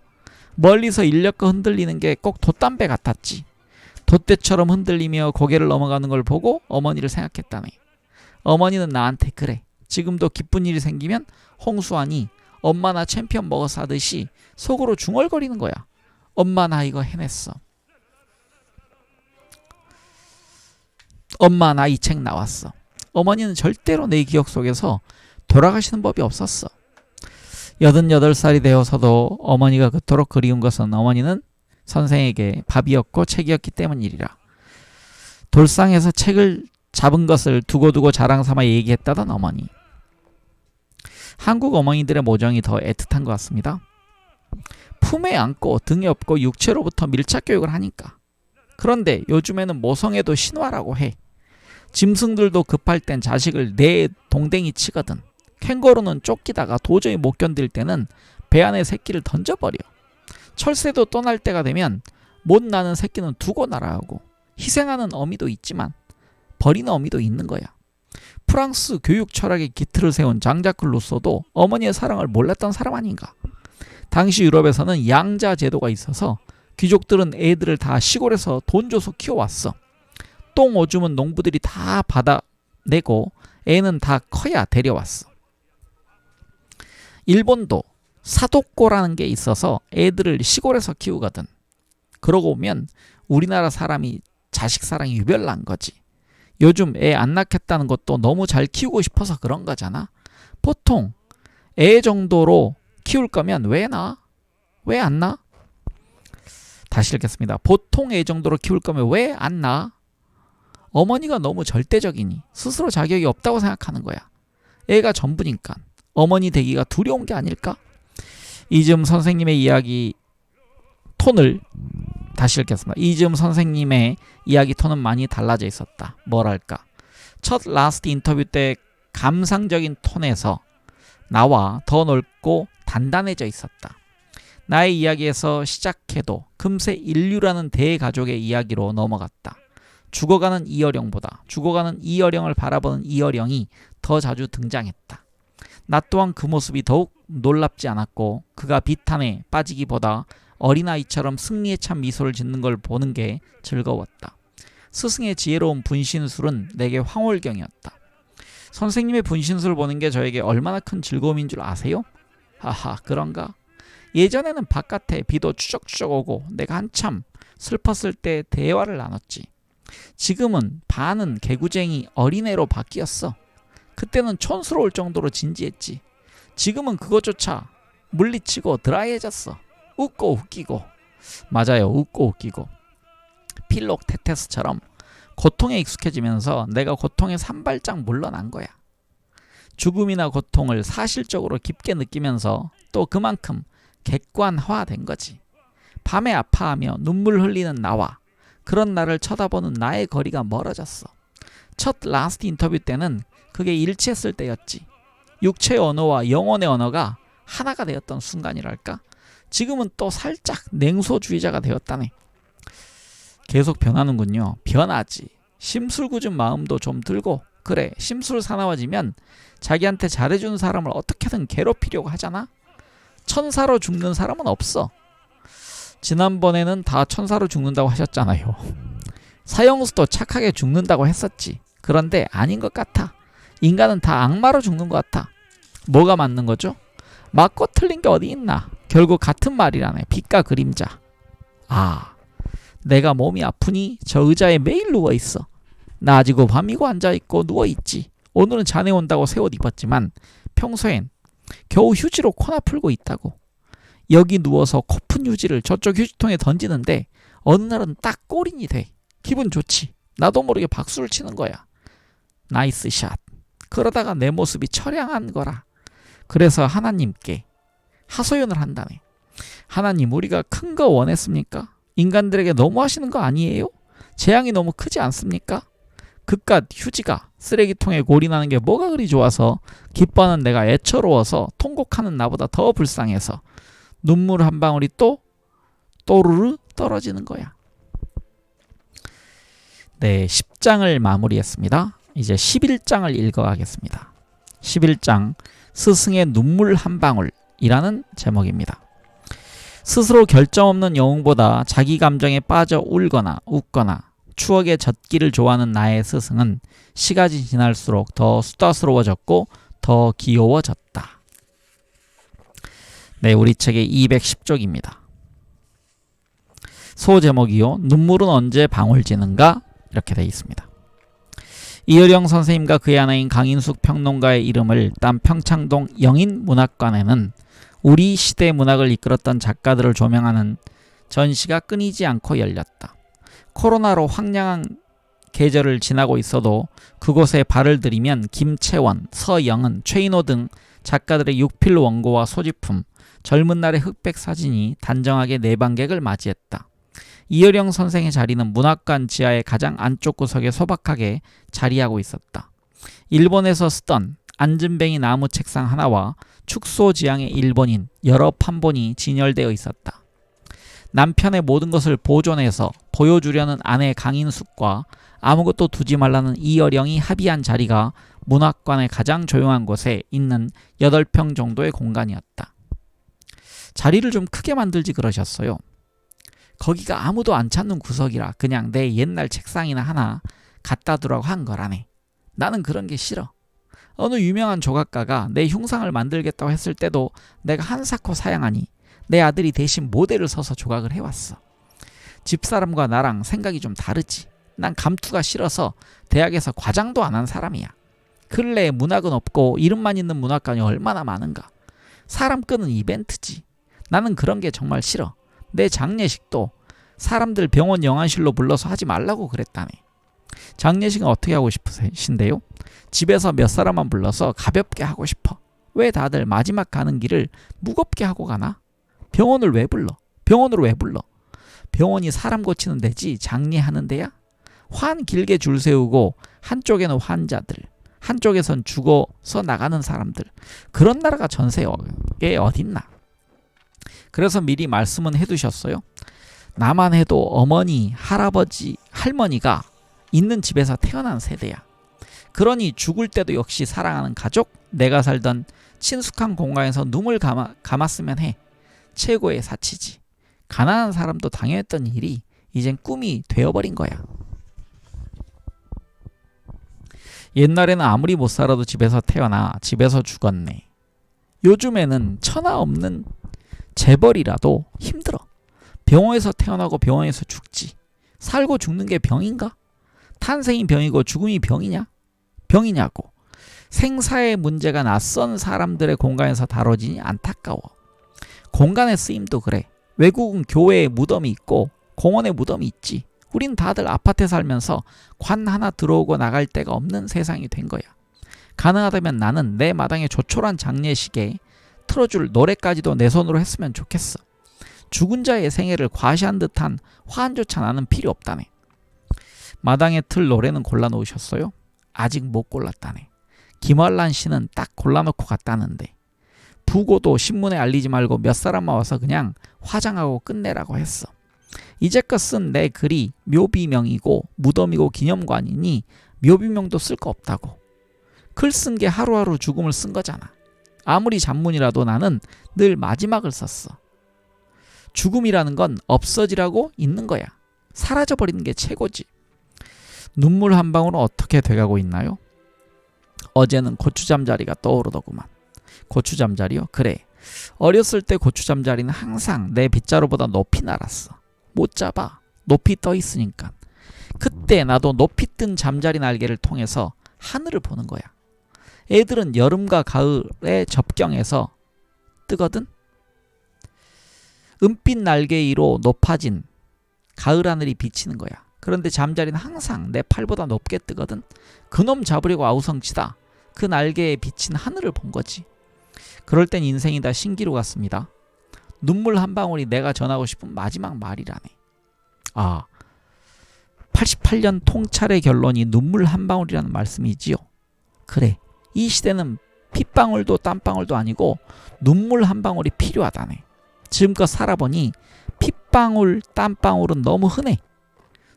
멀리서 인력거 흔들리는 게 꼭 돛담배 같았지. 돛대처럼 흔들리며 고개를 넘어가는 걸 보고 어머니를 생각했다네. 어머니는 나한테 그래. 지금도 기쁜 일이 생기면 홍수하니 엄마 나 챔피언 먹어서 하듯이 속으로 중얼거리는 거야. 엄마 나 이거 해냈어. 엄마 나 이 책 나왔어. 어머니는 절대로 내 기억 속에서 돌아가시는 법이 없었어. 88살이 되어서도 어머니가 그토록 그리운 것은 어머니는 선생에게 밥이었고 책이었기 때문이리라. 돌상에서 책을 잡은 것을 두고두고 자랑삼아 얘기했다던 어머니. 한국 어머니들의 모정이 더 애틋한 것 같습니다. 품에 안고 등에 업고 육체로부터 밀착 교육을 하니까. 그런데 요즘에는 모성애도 신화라고 해. 짐승들도 급할 땐 자식을 내 동댕이 치거든. 캥거루는 쫓기다가 도저히 못 견딜 때는 배 안에 새끼를 던져버려. 철새도 떠날 때가 되면 못 나는 새끼는 두고 날아가고. 희생하는 어미도 있지만 버리는 어미도 있는 거야. 프랑스 교육 철학의 기틀을 세운 장자크 루소도 어머니의 사랑을 몰랐던 사람 아닌가. 당시 유럽에서는 양자 제도가 있어서 귀족들은 애들을 다 시골에서 돈 줘서 키워왔어. 똥 오줌은 농부들이 다 받아내고 애는 다 커야 데려왔어. 일본도 사도꼬라는 게 있어서 애들을 시골에서 키우거든. 그러고 보면 우리나라 사람이 자식 사랑이 유별난 거지. 요즘 애 안 낳겠다는 것도 너무 잘 키우고 싶어서 그런 거잖아. 보통 애 정도로 키울 거면 왜 낳아? 왜 안 낳아? 다시 읽겠습니다. 보통 애 정도로 키울 거면 왜 안 낳아? 어머니가 너무 절대적이니 스스로 자격이 없다고 생각하는 거야. 애가 전부니까 어머니 되기가 두려운 게 아닐까? 이즈음 선생님의 이야기 톤을 다시 읽겠습니다. 이즈음 선생님의 이야기 톤은 많이 달라져 있었다. 뭐랄까? 첫 라스트 인터뷰 때 감상적인 톤에서 나와 더 넓고 단단해져 있었다. 나의 이야기에서 시작해도 금세 인류라는 대가족의 이야기로 넘어갔다. 죽어가는 이어령보다 죽어가는 이어령을 바라보는 이어령이 더 자주 등장했다. 나 또한 그 모습이 더욱 놀랍지 않았고 그가 비탄에 빠지기보다 어린아이처럼 승리에 찬 미소를 짓는 걸 보는 게 즐거웠다. 스승의 지혜로운 분신술은 내게 황홀경이었다. 선생님의 분신술 보는 게 저에게 얼마나 큰 즐거움인 줄 아세요? 하하, 그런가? 예전에는 바깥에 비도 추적추적 오고 내가 한참 슬펐을 때 대화를 나눴지. 지금은 반은 개구쟁이 어린애로 바뀌었어. 그때는 촌스러울 정도로 진지했지. 지금은 그것조차 물리치고 드라이해졌어. 웃고 웃기고. 맞아요, 웃고 웃기고. 필록테테스처럼 고통에 익숙해지면서 내가 고통에서 한 발짝 물러난 거야. 죽음이나 고통을 사실적으로 깊게 느끼면서 또 그만큼 객관화된 거지. 밤에 아파하며 눈물 흘리는 나와 그런 나를 쳐다보는 나의 거리가 멀어졌어. 첫 라스트 인터뷰 때는 그게 일치했을 때였지. 육체의 언어와 영혼의 언어가 하나가 되었던 순간이랄까? 지금은 또 살짝 냉소주의자가 되었다네. 계속 변하는군요. 변하지. 심술궂은 마음도 좀 들고, 그래, 심술사나워지면 자기한테 잘해준 사람을 어떻게든 괴롭히려고 하잖아. 천사로 죽는 사람은 없어. 지난번에는 다 천사로 죽는다고 하셨잖아요. 사형수도 착하게 죽는다고 했었지. 그런데 아닌 것 같아. 인간은 다 악마로 죽는 것 같아. 뭐가 맞는 거죠? 맞고 틀린 게 어디 있나. 결국 같은 말이라네. 빛과 그림자. 아, 내가 몸이 아프니 저 의자에 매일 누워있어. 낮이고 밤이고 앉아있고 누워있지. 오늘은 자네 온다고 새 옷 입었지만 평소엔 겨우 휴지로 코나 풀고 있다고. 여기 누워서 코푼 휴지를 저쪽 휴지통에 던지는데 어느 날은 딱 골인이 돼. 기분 좋지. 나도 모르게 박수를 치는 거야. 나이스 샷. 그러다가 내 모습이 처량한 거라. 그래서 하나님께 하소연을 한다네. 하나님, 우리가 큰 거 원했습니까? 인간들에게 너무 하시는 거 아니에요? 재앙이 너무 크지 않습니까? 그깟 휴지가 쓰레기통에 골이 나는 게 뭐가 그리 좋아서 기뻐하는 내가 애처로워서 통곡하는 나보다 더 불쌍해서 눈물 한 방울이 또 또르르 떨어지는 거야. 네, 10장을 마무리했습니다. 이제 11장을 읽어가겠습니다. 11장 스승의 눈물 한 방울이라는 제목입니다. 스스로 결점 없는 영웅보다 자기 감정에 빠져 울거나 웃거나 추억의 젖기를 좋아하는 나의 스승은 시간이 지날수록 더 수다스러워졌고 더 귀여워졌다. 네, 우리 책의 210쪽입니다. 소제목이요. 눈물은 언제 방울지는가? 이렇게 되어 있습니다. 이어령 선생님과 그의 아내인 강인숙 평론가의 이름을 딴 평창동 영인문학관에는 우리 시대 문학을 이끌었던 작가들을 조명하는 전시가 끊이지 않고 열렸다. 코로나로 황량한 계절을 지나고 있어도 그곳에 발을 들이면 김채원, 서영은, 최인호 등 작가들의 육필 원고와 소지품, 젊은 날의 흑백 사진이 단정하게 내방객을 맞이했다. 이어령 선생의 자리는 문학관 지하의 가장 안쪽 구석에 소박하게 자리하고 있었다. 일본에서 쓰던 안진뱅이 나무 책상 하나와 축소지향의 일본인 여러 판본이 진열되어 있었다. 남편의 모든 것을 보존해서 보여주려는 아내 강인숙과 아무것도 두지 말라는 이어령이 합의한 자리가 문학관의 가장 조용한 곳에 있는 8평 정도의 공간이었다. 자리를 좀 크게 만들지 그러셨어요. 거기가 아무도 안 찾는 구석이라 그냥 내 옛날 책상이나 하나 갖다 두라고 한 거라네. 나는 그런 게 싫어. 어느 유명한 조각가가 내 흉상을 만들겠다고 했을 때도 내가 한사코 사양하니 내 아들이 대신 모델을 서서 조각을 해왔어. 집사람과 나랑 생각이 좀 다르지. 난 감투가 싫어서 대학에서 과장도 안 한 사람이야. 근래에 문학은 없고 이름만 있는 문학관이 얼마나 많은가. 사람 끄는 이벤트지. 나는 그런 게 정말 싫어. 내 장례식도 사람들 병원 영안실로 불러서 하지 말라고 그랬다네. 장례식은 어떻게 하고 싶으신데요? 집에서 몇 사람만 불러서 가볍게 하고 싶어. 왜 다들 마지막 가는 길을 무겁게 하고 가나? 병원을 왜 불러? 병원으로 왜 불러? 병원이 사람 고치는 데지 장례하는 데야? 환 길게 줄 세우고 한쪽에는 환자들, 한쪽에선 죽어서 나가는 사람들. 그런 나라가 전세에 어딨나? 그래서 미리 말씀은 해두셨어요. 나만 해도 어머니, 할아버지, 할머니가 있는 집에서 태어난 세대야. 그러니 죽을 때도 역시 사랑하는 가족, 내가 살던 친숙한 공간에서 눈을 감았으면 해. 최고의 사치지. 가난한 사람도 당연했던 일이 이젠 꿈이 되어버린 거야. 옛날에는 아무리 못 살아도 집에서 태어나 집에서 죽었네. 요즘에는 천하 없는 재벌이라도 힘들어. 병원에서 태어나고 병원에서 죽지. 살고 죽는 게 병인가? 탄생이 병이고 죽음이 병이냐고. 생사의 문제가 낯선 사람들의 공간에서 다뤄지니 안타까워. 공간의 쓰임도 그래. 외국은 교회에 무덤이 있고 공원에 무덤이 있지. 우린 다들 아파트에 살면서 관 하나 들어오고 나갈 데가 없는 세상이 된 거야. 가능하다면 나는 내 마당에 조촐한 장례식에 틀어줄 노래까지도 내 손으로 했으면 좋겠어. 죽은 자의 생애를 과시한 듯한 화환조차 나는 필요 없다네. 마당에 틀 노래는 골라놓으셨어요? 아직 못 골랐다네. 김활란 씨는 딱 골라놓고 갔다는데 부고도 신문에 알리지 말고 몇 사람만 와서 그냥 화장하고 끝내라고 했어. 이제껏 쓴 내 글이 묘비명이고 무덤이고 기념관이니 묘비명도 쓸 거 없다고. 글 쓴 게 하루하루 죽음을 쓴 거잖아. 아무리 잔문이라도 나는 늘 마지막을 썼어. 죽음이라는 건 없어지라고 있는 거야. 사라져버리는 게 최고지. 눈물 한 방울은 어떻게 돼가고 있나요? 어제는 고추잠자리가 떠오르더구만. 고추잠자리요? 그래. 어렸을 때 고추잠자리는 항상 내 빗자루보다 높이 날았어. 못 잡아. 높이 떠 있으니까. 그때 나도 높이 뜬 잠자리 날개를 통해서 하늘을 보는 거야. 애들은 여름과 가을의 접경에서 뜨거든. 은빛 날개 위로 높아진 가을 하늘이 비치는 거야. 그런데 잠자리는 항상 내 팔보다 높게 뜨거든. 그놈 잡으려고 아우성치다 그 날개에 비친 하늘을 본 거지. 그럴 땐 인생이 다 신기루 같습니다. 눈물 한 방울이 내가 전하고 싶은 마지막 말이라네. 88년 통찰의 결론이 눈물 한 방울이라는 말씀이지요. 그래, 이 시대는 핏방울도 땀방울도 아니고 눈물 한 방울이 필요하다네. 지금껏 살아보니 핏방울 땀방울은 너무 흔해.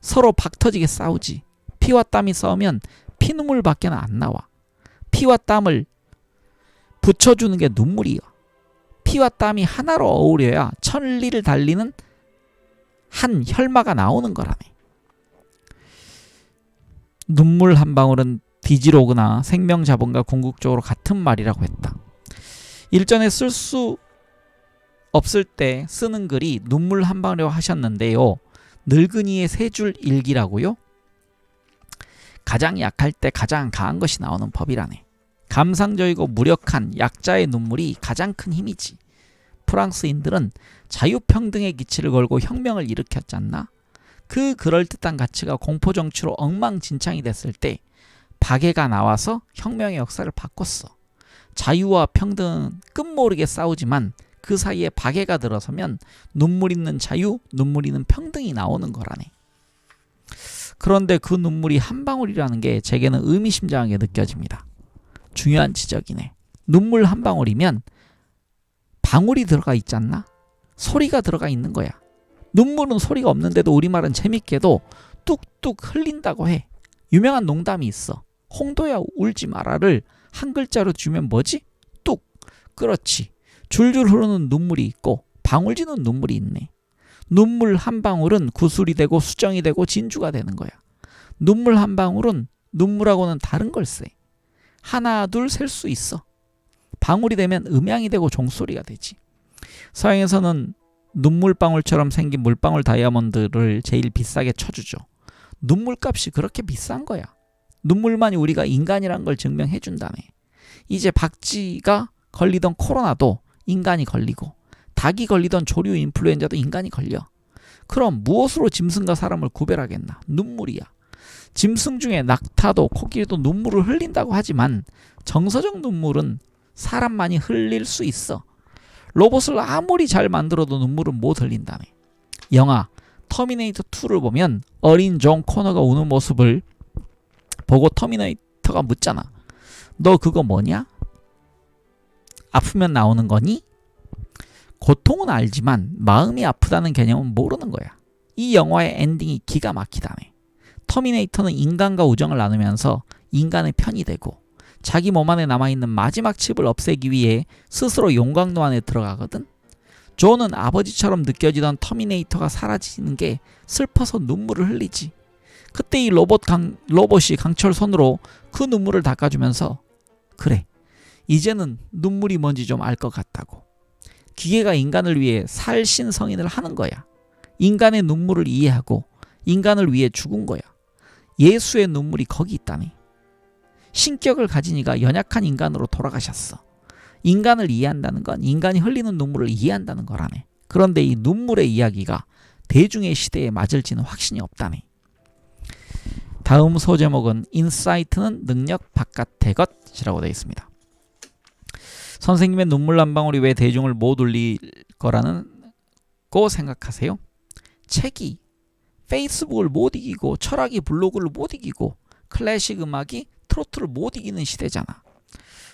서로 박터지게 싸우지. 피와 땀이 싸우면 피눈물밖에 안 나와. 피와 땀을 붙여주는 게 눈물이야. 피와 땀이 하나로 어우려야 천리를 달리는 한 혈마가 나오는 거라네. 눈물 한 방울은 디지로그나 생명자본과 궁극적으로 같은 말이라고 했다. 일전에 쓸 수 없을 때 쓰는 글이 눈물 한 방울이라고 하셨는데요. 늙은이의 세 줄 일기라고요? 가장 약할 때 가장 강한 것이 나오는 법이라네. 감상적이고 무력한 약자의 눈물이 가장 큰 힘이지. 프랑스인들은 자유평등의 기치를 걸고 혁명을 일으켰잖나. 그 그럴듯한 가치가 공포정치로 엉망진창이 됐을 때 박해가 나와서 혁명의 역사를 바꿨어. 자유와 평등은 끝모르게 싸우지만 그 사이에 박해가 들어서면 눈물 있는 자유, 눈물 있는 평등이 나오는 거라네. 그런데 그 눈물이 한 방울이라는 게 제게는 의미심장하게 느껴집니다. 중요한 지적이네. 눈물 한 방울이면 방울이 들어가 있지 않나? 소리가 들어가 있는 거야. 눈물은 소리가 없는데도 우리말은 재밌게도 뚝뚝 흘린다고 해. 유명한 농담이 있어. 홍도야 울지 마라를 한 글자로 주면 뭐지? 뚝. 그렇지. 줄줄 흐르는 눈물이 있고 방울지는 눈물이 있네. 눈물 한 방울은 구슬이 되고 수정이 되고 진주가 되는 거야. 눈물 한 방울은 눈물하고는 다른 걸세. 하나 둘 셀 수 있어. 방울이 되면 음양이 되고 종소리가 되지. 서양에서는 눈물방울처럼 생긴 물방울 다이아몬드를 제일 비싸게 쳐주죠. 눈물값이 그렇게 비싼 거야. 눈물만이 우리가 인간이란 걸 증명해 준다네. 이제 박쥐가 걸리던 코로나도 인간이 걸리고 닭이 걸리던 조류 인플루엔자도 인간이 걸려. 그럼 무엇으로 짐승과 사람을 구별하겠나? 눈물이야. 짐승 중에 낙타도 코끼리도 눈물을 흘린다고 하지만 정서적 눈물은 사람만이 흘릴 수 있어. 로봇을 아무리 잘 만들어도 눈물은 못 흘린다네. 영화 터미네이터 2를 보면 어린 존 코너가 우는 모습을 보고 터미네이터가 묻잖아. 너 그거 뭐냐? 아프면 나오는 거니? 고통은 알지만 마음이 아프다는 개념은 모르는 거야. 이 영화의 엔딩이 기가 막히다네. 터미네이터는 인간과 우정을 나누면서 인간의 편이 되고 자기 몸 안에 남아있는 마지막 칩을 없애기 위해 스스로 용광로 안에 들어가거든. 존은 아버지처럼 느껴지던 터미네이터가 사라지는 게 슬퍼서 눈물을 흘리지. 그때 이 로봇이 강철 손으로 그 눈물을 닦아주면서 그래, 이제는 눈물이 뭔지 좀 알 것 같다고. 기계가 인간을 위해 살신성인을 하는 거야. 인간의 눈물을 이해하고 인간을 위해 죽은 거야. 예수의 눈물이 거기 있다니. 신격을 가진 이가 연약한 인간으로 돌아가셨어. 인간을 이해한다는 건 인간이 흘리는 눈물을 이해한다는 거라네. 그런데 이 눈물의 이야기가 대중의 시대에 맞을지는 확신이 없다네. 다음 소제목은 인사이트는 능력 바깥의 것이라고 되어 있습니다. 선생님의 눈물 한 방울이 왜 대중을 못 울릴 거라고 생각하세요? 책이 페이스북을 못 이기고 철학이 블로그를 못 이기고 클래식 음악이 트로트를 못 이기는 시대잖아.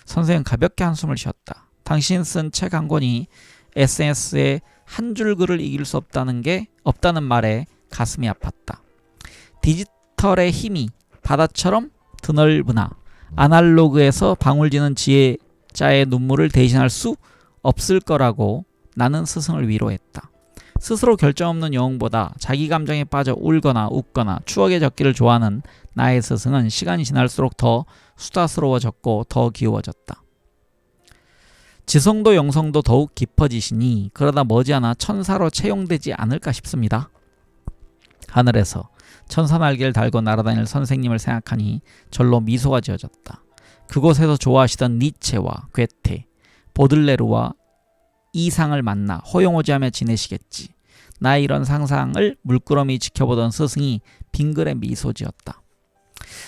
선생은 가볍게 한숨을 쉬었다. 당신 쓴 책 한 권이 SNS에 한 줄 글을 이길 수 없다는 말에 가슴이 아팠다. 디지털의 힘이 바다처럼 드넓으나 아날로그에서 방울지는 지혜자의 눈물을 대신할 수 없을 거라고 나는 스승을 위로했다. 스스로 결정 없는 영웅보다 자기 감정에 빠져 울거나 웃거나 추억에 젖기를 좋아하는 나의 스승은 시간이 지날수록 더 수다스러워졌고 더 귀여워졌다. 지성도 영성도 더욱 깊어지시니 그러다 머지않아 천사로 채용되지 않을까 싶습니다. 하늘에서 천사 날개를 달고 날아다닐 선생님을 생각하니 절로 미소가 지어졌다. 그곳에서 좋아하시던 니체와 괴테, 보들레르와 이상을 만나 호용호지하며 지내시겠지. 나의 이런 상상을 물끄러미 지켜보던 스승이 빙그레 미소 지었다.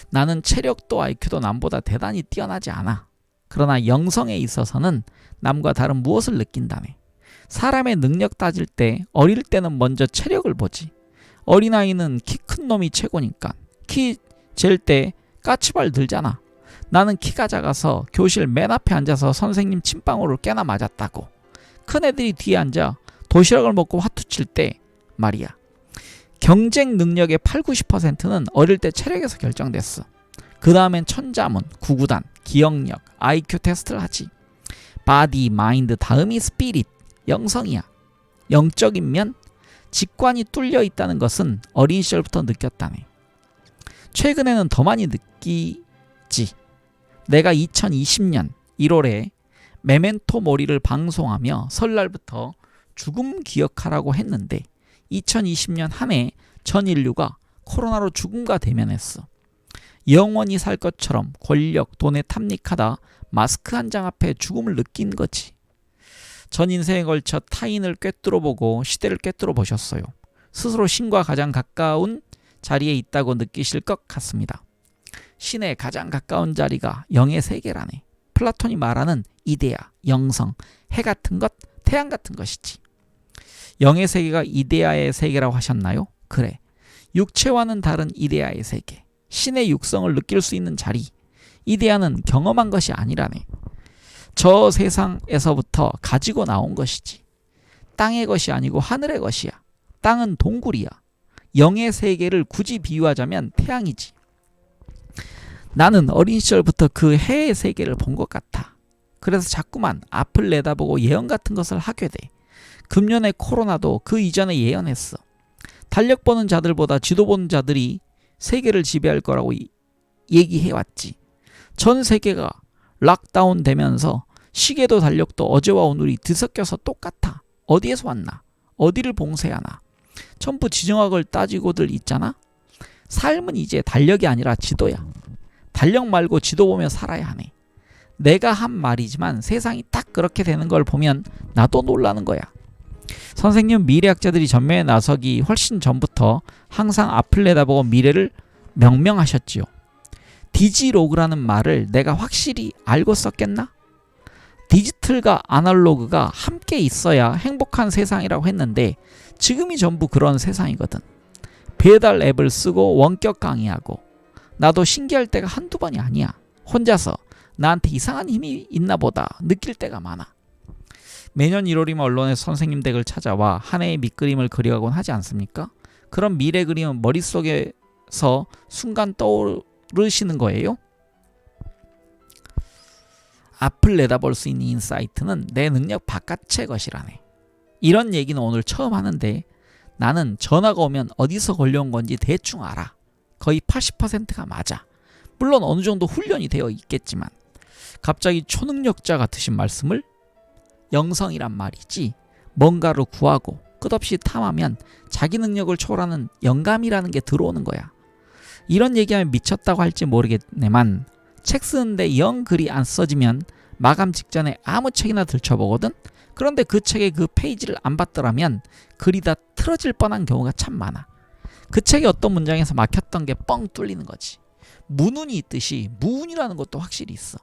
나는 체력도 IQ도 남보다 대단히 뛰어나지 않아. 그러나 영성에 있어서는 남과 다른 무엇을 느낀다네. 사람의 능력 따질 때 어릴 때는 먼저 체력을 보지. 어린아이는 키 큰 놈이 최고니까 키 잴 때 까치발 들잖아. 나는 키가 작아서 교실 맨 앞에 앉아서 선생님 침방울을 꽤나 맞았다고. 큰 애들이 뒤에 앉아 도시락을 먹고 화투칠 때 말이야. 경쟁 능력의 80~90%는 어릴 때 체력에서 결정됐어. 그 다음엔 천자문, 구구단, 기억력, IQ 테스트를 하지. 바디, 마인드, 다음이 스피릿, 영성이야. 영적인 면, 직관이 뚫려 있다는 것은 어린 시절부터 느꼈다네. 최근에는 더 많이 느끼지. 내가 2020년 1월에 메멘토 모리를 방송하며 설날부터 죽음 기억하라고 했는데 2020년 한 해 전 인류가 코로나로 죽음과 대면했어. 영원히 살 것처럼 권력, 돈에 탐닉하다 마스크 한 장 앞에 죽음을 느낀 거지. 전 인생에 걸쳐 타인을 꿰뚫어보고 시대를 꿰뚫어보셨어요. 스스로 신과 가장 가까운 자리에 있다고 느끼실 것 같습니다. 신에 가장 가까운 자리가 영의 세계라네. 플라톤이 말하는 이데아, 영성, 해 같은 것, 태양 같은 것이지. 영의 세계가 이데아의 세계라고 하셨나요? 그래. 육체와는 다른 이데아의 세계. 신의 육성을 느낄 수 있는 자리. 이데아는 경험한 것이 아니라네. 저 세상에서부터 가지고 나온 것이지. 땅의 것이 아니고 하늘의 것이야. 땅은 동굴이야. 영의 세계를 굳이 비유하자면 태양이지. 나는 어린 시절부터 그 해의 세계를 본 것 같아. 그래서 자꾸만 앞을 내다보고 예언 같은 것을 하게 돼. 금년의 코로나도 그 이전에 예언했어. 달력 보는 자들보다 지도 보는 자들이 세계를 지배할 거라고 얘기해왔지. 전 세계가 락다운 되면서 시계도 달력도 어제와 오늘이 뒤섞여서 똑같아. 어디에서 왔나? 어디를 봉쇄하나? 전부 지정학을 따지고들 있잖아. 삶은 이제 달력이 아니라 지도야. 달력 말고 지도 보며 살아야 하네. 내가 한 말이지만 세상이 딱 그렇게 되는 걸 보면 나도 놀라는 거야. 선생님, 미래학자들이 전면에 나서기 훨씬 전부터 항상 앞을 내다보고 미래를 명명하셨지요. 디지로그라는 말을 내가 확실히 알고 썼겠나? 디지털과 아날로그가 함께 있어야 행복한 세상이라고 했는데 지금이 전부 그런 세상이거든. 배달 앱을 쓰고 원격 강의하고 나도 신기할 때가 한두 번이 아니야. 혼자서 나한테 이상한 힘이 있나 보다 느낄 때가 많아. 매년 1월이면 언론에서 선생님 댁을 찾아와 한 해의 밑그림을 그려가곤 하지 않습니까? 그럼 미래 그림은 머릿속에서 순간 떠오르시는 거예요? 앞을 내다볼 수 있는 인사이트는 내 능력 바깥의 것이라네. 이런 얘기는 오늘 처음 하는데 나는 전화가 오면 어디서 걸려온 건지 대충 알아. 거의 80%가 맞아. 물론 어느 정도 훈련이 되어 있겠지만 갑자기 초능력자 같으신 말씀을? 영성이란 말이지. 뭔가를 구하고 끝없이 탐하면 자기 능력을 초월하는 영감이라는 게 들어오는 거야. 이런 얘기하면 미쳤다고 할지 모르겠네만 책 쓰는데 영 글이 안 써지면 마감 직전에 아무 책이나 들춰보거든. 그런데 그 책의 그 페이지를 안 봤더라면 글이 다 틀어질 뻔한 경우가 참 많아. 그 책의 어떤 문장에서 막혔던 게 뻥 뚫리는 거지. 무눈이 있듯이 무운이라는 것도 확실히 있어.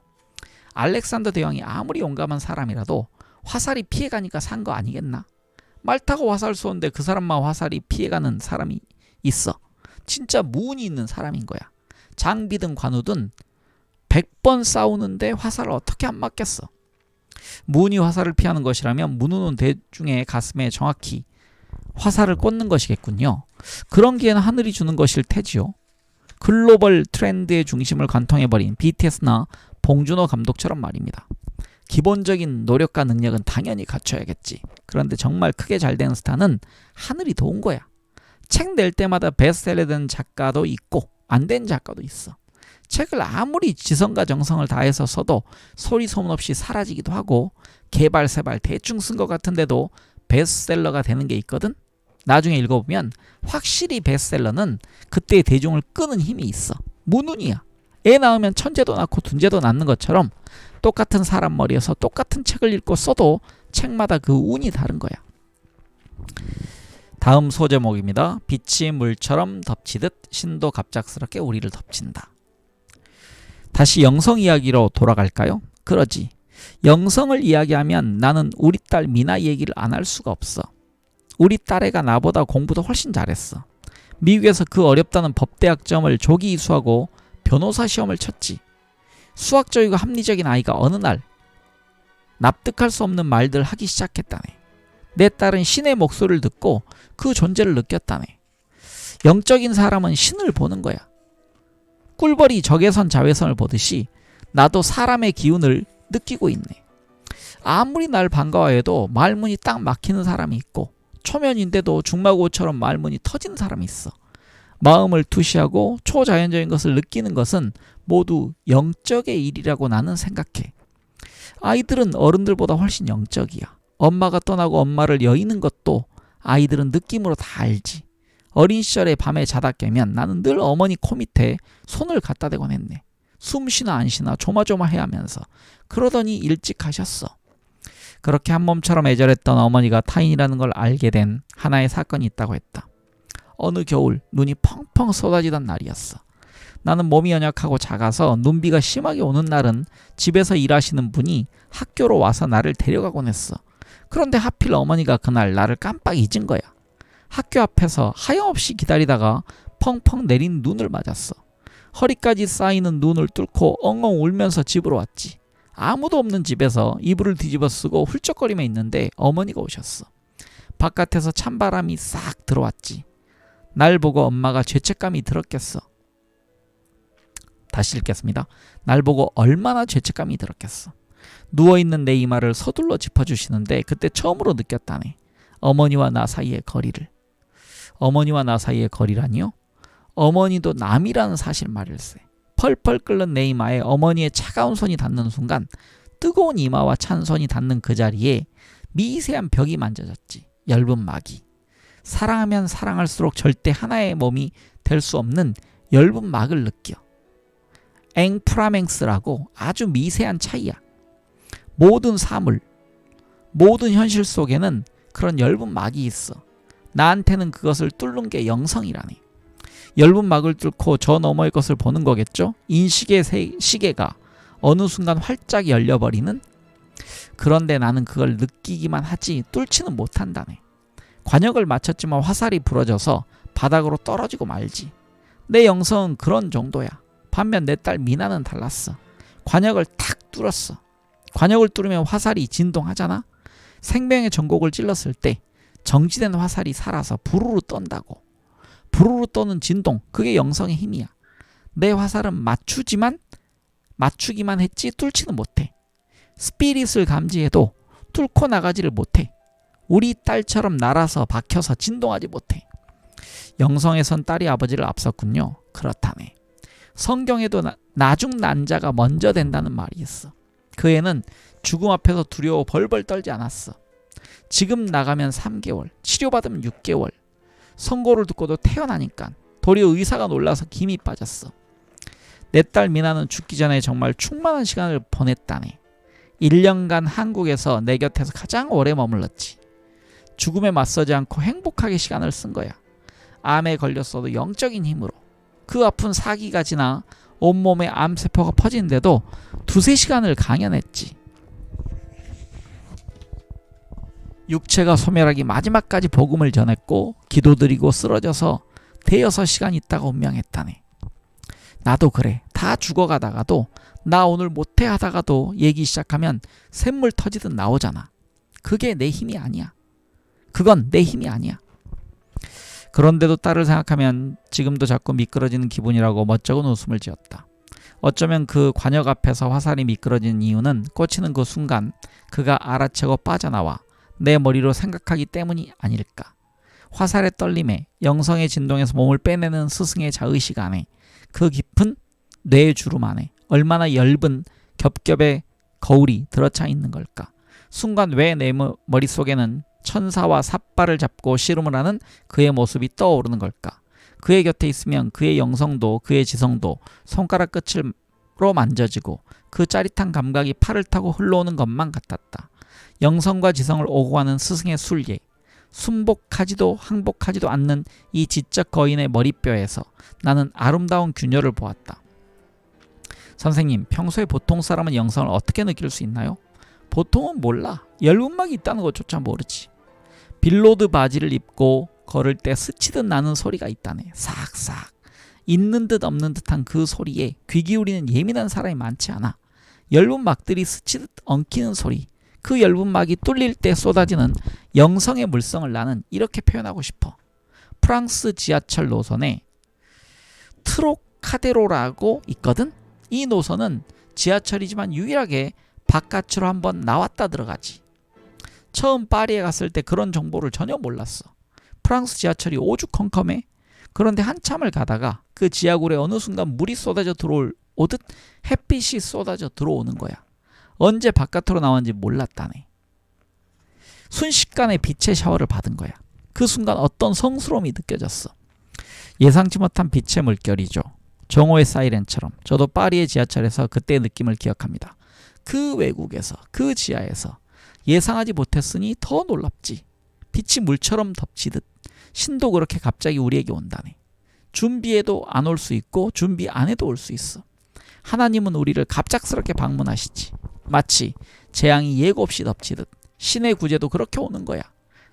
알렉산더 대왕이 아무리 용감한 사람이라도 화살이 피해가니까 산 거 아니겠나? 말 타고 화살 쏘는데 그 사람만 화살이 피해가는 사람이 있어. 진짜 무운이 있는 사람인 거야. 장비든 관우든 100번 싸우는데 화살을 어떻게 안 맞겠어? 무운이 화살을 피하는 것이라면 무눈은 대중의 가슴에 정확히 화살을 꽂는 것이겠군요. 그런 기회는 하늘이 주는 것일 테지요. 글로벌 트렌드의 중심을 관통해버린 BTS나 봉준호 감독처럼 말입니다. 기본적인 노력과 능력은 당연히 갖춰야겠지. 그런데 정말 크게 잘 된 스타는 하늘이 도운 거야. 책 낼 때마다 베스트셀러 된 작가도 있고 안 된 작가도 있어. 책을 아무리 지성과 정성을 다해서 써도 소리 소문 없이 사라지기도 하고 개발세발 대충 쓴 것 같은데도 베스트셀러가 되는 게 있거든. 나중에 읽어보면 확실히 베스트셀러는 그때의 대중을 끄는 힘이 있어. 무눈이야. 애 낳으면 천재도 낳고 둔재도 낳는 것처럼 똑같은 사람 머리에서 똑같은 책을 읽고 써도 책마다 그 운이 다른 거야. 다음 소제목입니다. 빛이 물처럼 덮치듯 신도 갑작스럽게 우리를 덮친다. 다시 영성 이야기로 돌아갈까요? 그러지. 영성을 이야기하면 나는 우리 딸 미나 얘기를 안 할 수가 없어. 우리 딸애가 나보다 공부도 훨씬 잘했어. 미국에서 그 어렵다는 법대학점을 조기 이수하고 변호사 시험을 쳤지. 수학적이고 합리적인 아이가 어느 날 납득할 수 없는 말들을 하기 시작했다네. 내 딸은 신의 목소리를 듣고 그 존재를 느꼈다네. 영적인 사람은 신을 보는 거야. 꿀벌이 적외선 자외선을 보듯이 나도 사람의 기운을 느끼고 있네. 아무리 날 반가워해도 말문이 딱 막히는 사람이 있고 초면인데도 중마고처럼 말문이 터지는 사람이 있어. 마음을 투시하고 초자연적인 것을 느끼는 것은 모두 영적의 일이라고 나는 생각해. 아이들은 어른들보다 훨씬 영적이야. 엄마가 떠나고 엄마를 여의는 것도 아이들은 느낌으로 다 알지. 어린 시절에 밤에 자다 깨면 나는 늘 어머니 코 밑에 손을 갖다 대곤 했네. 숨 쉬나 안 쉬나 조마조마해 하면서. 그러더니 일찍 가셨어. 그렇게 한 몸처럼 애절했던 어머니가 타인이라는 걸 알게 된 하나의 사건이 있다고 했다. 어느 겨울 눈이 펑펑 쏟아지던 날이었어. 나는 몸이 연약하고 작아서 눈비가 심하게 오는 날은 집에서 일하시는 분이 학교로 와서 나를 데려가곤 했어. 그런데 하필 어머니가 그날 나를 깜빡 잊은 거야. 학교 앞에서 하염없이 기다리다가 펑펑 내린 눈을 맞았어. 허리까지 쌓이는 눈을 뚫고 엉엉 울면서 집으로 왔지. 아무도 없는 집에서 이불을 뒤집어 쓰고 훌쩍거리며 있는데 어머니가 오셨어. 바깥에서 찬바람이 싹 들어왔지. 날 보고 엄마가 죄책감이 들었겠어. 다시 읽겠습니다. 날 보고 얼마나 죄책감이 들었겠어. 누워있는 내 이마를 서둘러 짚어주시는데 그때 처음으로 느꼈다네. 어머니와 나 사이의 거리를. 어머니와 나 사이의 거리라니요? 어머니도 남이라는 사실 말일세. 펄펄 끓는 내 이마에 어머니의 차가운 손이 닿는 순간 뜨거운 이마와 찬 손이 닿는 그 자리에 미세한 벽이 만져졌지. 엷은 막이. 사랑하면 사랑할수록 절대 하나의 몸이 될 수 없는 엷은 막을 느껴. 앵프라맹스라고 아주 미세한 차이야. 모든 사물, 모든 현실 속에는 그런 엷은 막이 있어. 나한테는 그것을 뚫는 게 영성이라네. 엷은 막을 뚫고 저 너머의 것을 보는 거겠죠? 인식의 시계가 어느 순간 활짝 열려버리는? 그런데 나는 그걸 느끼기만 하지 뚫지는 못한다네. 관역을 맞췄지만 화살이 부러져서 바닥으로 떨어지고 말지. 내 영성은 그런 정도야. 반면 내 딸 미나는 달랐어. 관역을 탁 뚫었어. 관역을 뚫으면 화살이 진동하잖아. 생명의 전곡을 찔렀을 때 정지된 화살이 살아서 부르르 떤다고. 부르르 떠는 진동, 그게 영성의 힘이야. 내 화살은 맞추기만 했지 뚫지는 못해. 스피릿을 감지해도 뚫고 나가지를 못해. 우리 딸처럼 날아서 박혀서 진동하지 못해. 영성에선 딸이 아버지를 앞섰군요. 그렇다네. 성경에도 나중 난 자가 먼저 된다는 말이 있어. 그 애는 죽음 앞에서 두려워 벌벌 떨지 않았어. 지금 나가면 3개월, 치료받으면 6개월. 선고를 듣고도 태어나니까 도리어 의사가 놀라서 김이 빠졌어. 내 딸 미나는 죽기 전에 정말 충만한 시간을 보냈다네. 1년간 한국에서 내 곁에서 가장 오래 머물렀지. 죽음에 맞서지 않고 행복하게 시간을 쓴 거야. 암에 걸렸어도 영적인 힘으로. 그 아픈 사기가 지나 온몸에 암세포가 퍼지는데도 2-3시간을 강연했지. 육체가 소멸하기 마지막까지 복음을 전했고 기도드리고 쓰러져서 5-6시간 있다가 운명했다네. 나도 그래. 다 죽어가다가도 나 오늘 못해 하다가도 얘기 시작하면 샘물 터지듯 나오잖아. 그게 내 힘이 아니야. 그건 내 힘이 아니야. 그런데도 딸을 생각하면 지금도 자꾸 미끄러지는 기분이라고 멋쩍은 웃음을 지었다. 어쩌면 그 관역 앞에서 화살이 미끄러지는 이유는 꽂히는 그 순간 그가 알아채고 빠져나와 내 머리로 생각하기 때문이 아닐까. 화살의 떨림에 영성의 진동에서 몸을 빼내는 스승의 자의식 안에 그 깊은 뇌의 주름 안에 얼마나 엷은 겹겹의 거울이 들어차 있는 걸까. 순간 왜 내 머릿속에는 천사와 삿발을 잡고 씨름을 하는 그의 모습이 떠오르는 걸까. 그의 곁에 있으면 그의 영성도 그의 지성도 손가락 끝으로 만져지고 그 짜릿한 감각이 팔을 타고 흘러오는 것만 같았다. 영성과 지성을 오고 가는 스승의 순례, 순복하지도 항복하지도 않는 이 지적 거인의 머리뼈에서 나는 아름다운 균열을 보았다. 선생님, 평소에 보통 사람은 영성을 어떻게 느낄 수 있나요? 보통은 몰라. 열분막이 있다는 것조차 모르지. 빌로드 바지를 입고 걸을 때 스치듯 나는 소리가 있다네. 싹싹. 있는 듯 없는 듯한 그 소리에 귀 기울이는 예민한 사람이 많지 않아. 열분막들이 스치듯 엉키는 소리. 그 열분막이 뚫릴 때 쏟아지는 영성의 물성을 나는 이렇게 표현하고 싶어. 프랑스 지하철 노선에 트로카데로라고 있거든. 이 노선은 지하철이지만 유일하게 바깥으로 한번 나왔다 들어가지. 처음 파리에 갔을 때 그런 정보를 전혀 몰랐어. 프랑스 지하철이 오죽컴컴해. 그런데 한참을 가다가 그 지하굴에 어느 순간 물이 쏟아져 들어오듯 햇빛이 쏟아져 들어오는 거야. 언제 바깥으로 나왔는지 몰랐다네. 순식간에 빛의 샤워를 받은 거야. 그 순간 어떤 성스러움이 느껴졌어. 예상치 못한 빛의 물결이죠. 정오의 사이렌처럼. 저도 파리의 지하철에서 그때의 느낌을 기억합니다. 그 외국에서, 그 지하에서 예상하지 못했으니 더 놀랍지. 빛이 물처럼 덮치듯 신도 그렇게 갑자기 우리에게 온다네. 준비해도 안 올 수 있고 준비 안 해도 올 수 있어. 하나님은 우리를 갑작스럽게 방문하시지. 마치 재앙이 예고 없이 덮치듯 신의 구제도 그렇게 오는 거야.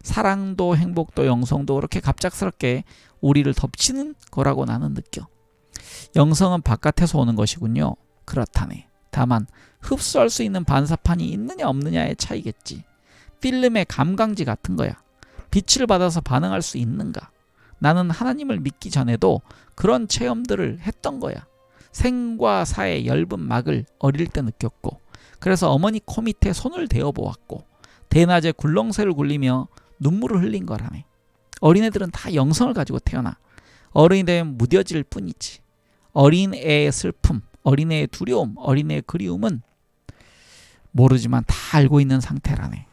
사랑도 행복도 영성도 그렇게 갑작스럽게 우리를 덮치는 거라고 나는 느껴. 영성은 바깥에서 오는 것이군요. 그렇다네. 다만 흡수할 수 있는 반사판이 있느냐 없느냐의 차이겠지. 필름의 감광지 같은 거야. 빛을 받아서 반응할 수 있는가. 나는 하나님을 믿기 전에도 그런 체험들을 했던 거야. 생과 사의 엷은 막을 어릴 때 느꼈고, 그래서 어머니 코 밑에 손을 대어 보았고, 대낮에 굴렁쇠를 굴리며 눈물을 흘린 거라네. 어린애들은 다 영성을 가지고 태어나. 어른이 되면 무뎌질 뿐이지. 어린애의 슬픔, 어린애의 두려움, 어린애의 그리움은 모르지만 다 알고 있는 상태라네.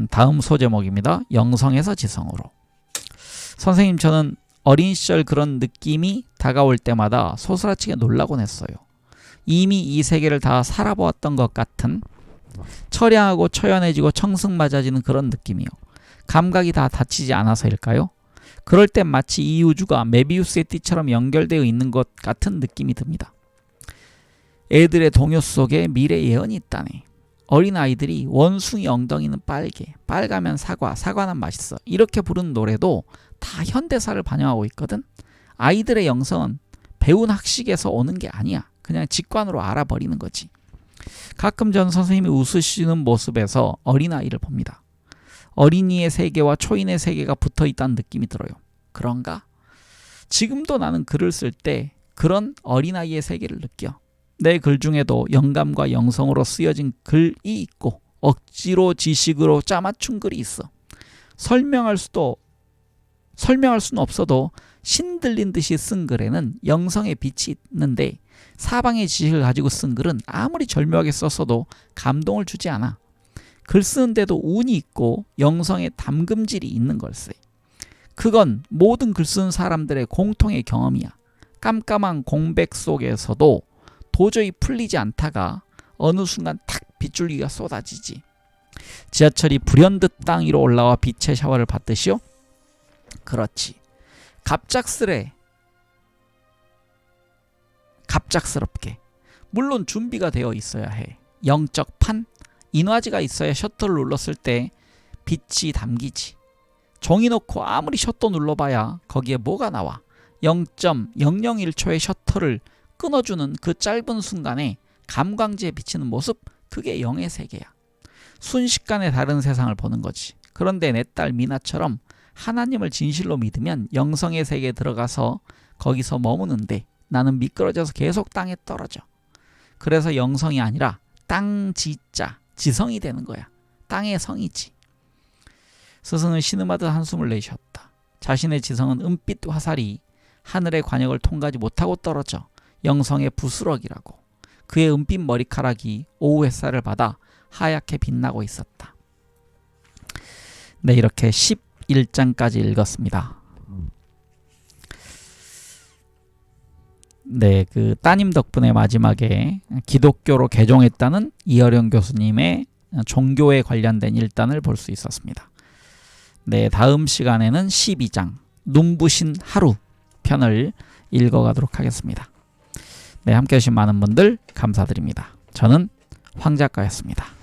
다음 소제목입니다. 영성에서 지성으로. 선생님, 저는 어린 시절 그런 느낌이 다가올 때마다 소스라치게 놀라곤 했어요. 이미 이 세계를 다 살아보았던 것 같은 처량하고 처연해지고 청승맞아지는 그런 느낌이요. 감각이 다 닫히지 않아서일까요? 그럴 땐 마치 이 우주가 메비우스의 띠처럼 연결되어 있는 것 같은 느낌이 듭니다. 애들의 동요 속에 미래 예언이 있다네. 어린아이들이 원숭이 엉덩이는 빨개, 빨가면 사과, 사과는 맛있어, 이렇게 부르는 노래도 다 현대사를 반영하고 있거든. 아이들의 영성은 배운 학식에서 오는 게 아니야. 그냥 직관으로 알아버리는 거지. 가끔 전 선생님이 웃으시는 모습에서 어린아이를 봅니다. 어린이의 세계와 초인의 세계가 붙어있다는 느낌이 들어요. 그런가? 지금도 나는 글을 쓸 때 그런 어린아이의 세계를 느껴. 내 글 중에도 영감과 영성으로 쓰여진 글이 있고 억지로 지식으로 짜맞춘 글이 있어. 설명할 수는 없어도 신 들린 듯이 쓴 글에는 영성의 빛이 있는데, 사방의 지식을 가지고 쓴 글은 아무리 절묘하게 썼어도 감동을 주지 않아. 글 쓰는데도 운이 있고 영성의 담금질이 있는 걸세. 그건 모든 글 쓰는 사람들의 공통의 경험이야. 깜깜한 공백 속에서도 도저히 풀리지 않다가 어느 순간 탁 빗줄기가 쏟아지지. 지하철이 불현듯 땅 위로 올라와 빛의 샤워를 받듯이요? 그렇지. 갑작스럽게. 물론 준비가 되어 있어야 해. 영적 판, 인화지가 있어야 셔터를 눌렀을 때 빛이 담기지. 종이 놓고 아무리 셔터 눌러봐야 거기에 뭐가 나와. 0.001초의 셔터를 끊어주는 그 짧은 순간에 감광지에 비치는 모습, 그게 영의 세계야. 순식간에 다른 세상을 보는 거지. 그런데 내 딸 미나처럼 하나님을 진실로 믿으면 영성의 세계에 들어가서 거기서 머무는데 나는 미끄러져서 계속 땅에 떨어져. 그래서 영성이 아니라 땅지자, 지성이 되는 거야. 땅의 성이지. 스승은 신음하듯 한숨을 내쉬었다. 자신의 지성은 은빛 화살이 하늘의 관역을 통과하지 못하고 떨어져 영성의 부스럭이라고. 그의 은빛 머리카락이 오후 햇살을 받아 하얗게 빛나고 있었다. 네, 이렇게 11장까지 읽었습니다. 네, 그 따님 덕분에 마지막에 기독교로 개종했다는 이어령 교수님의 종교에 관련된 일단을 볼 수 있었습니다. 네, 다음 시간에는 12장 눈부신 하루 편을 읽어가도록 하겠습니다. 네, 함께 해주신 많은 분들 감사드립니다. 저는 황 작가였습니다.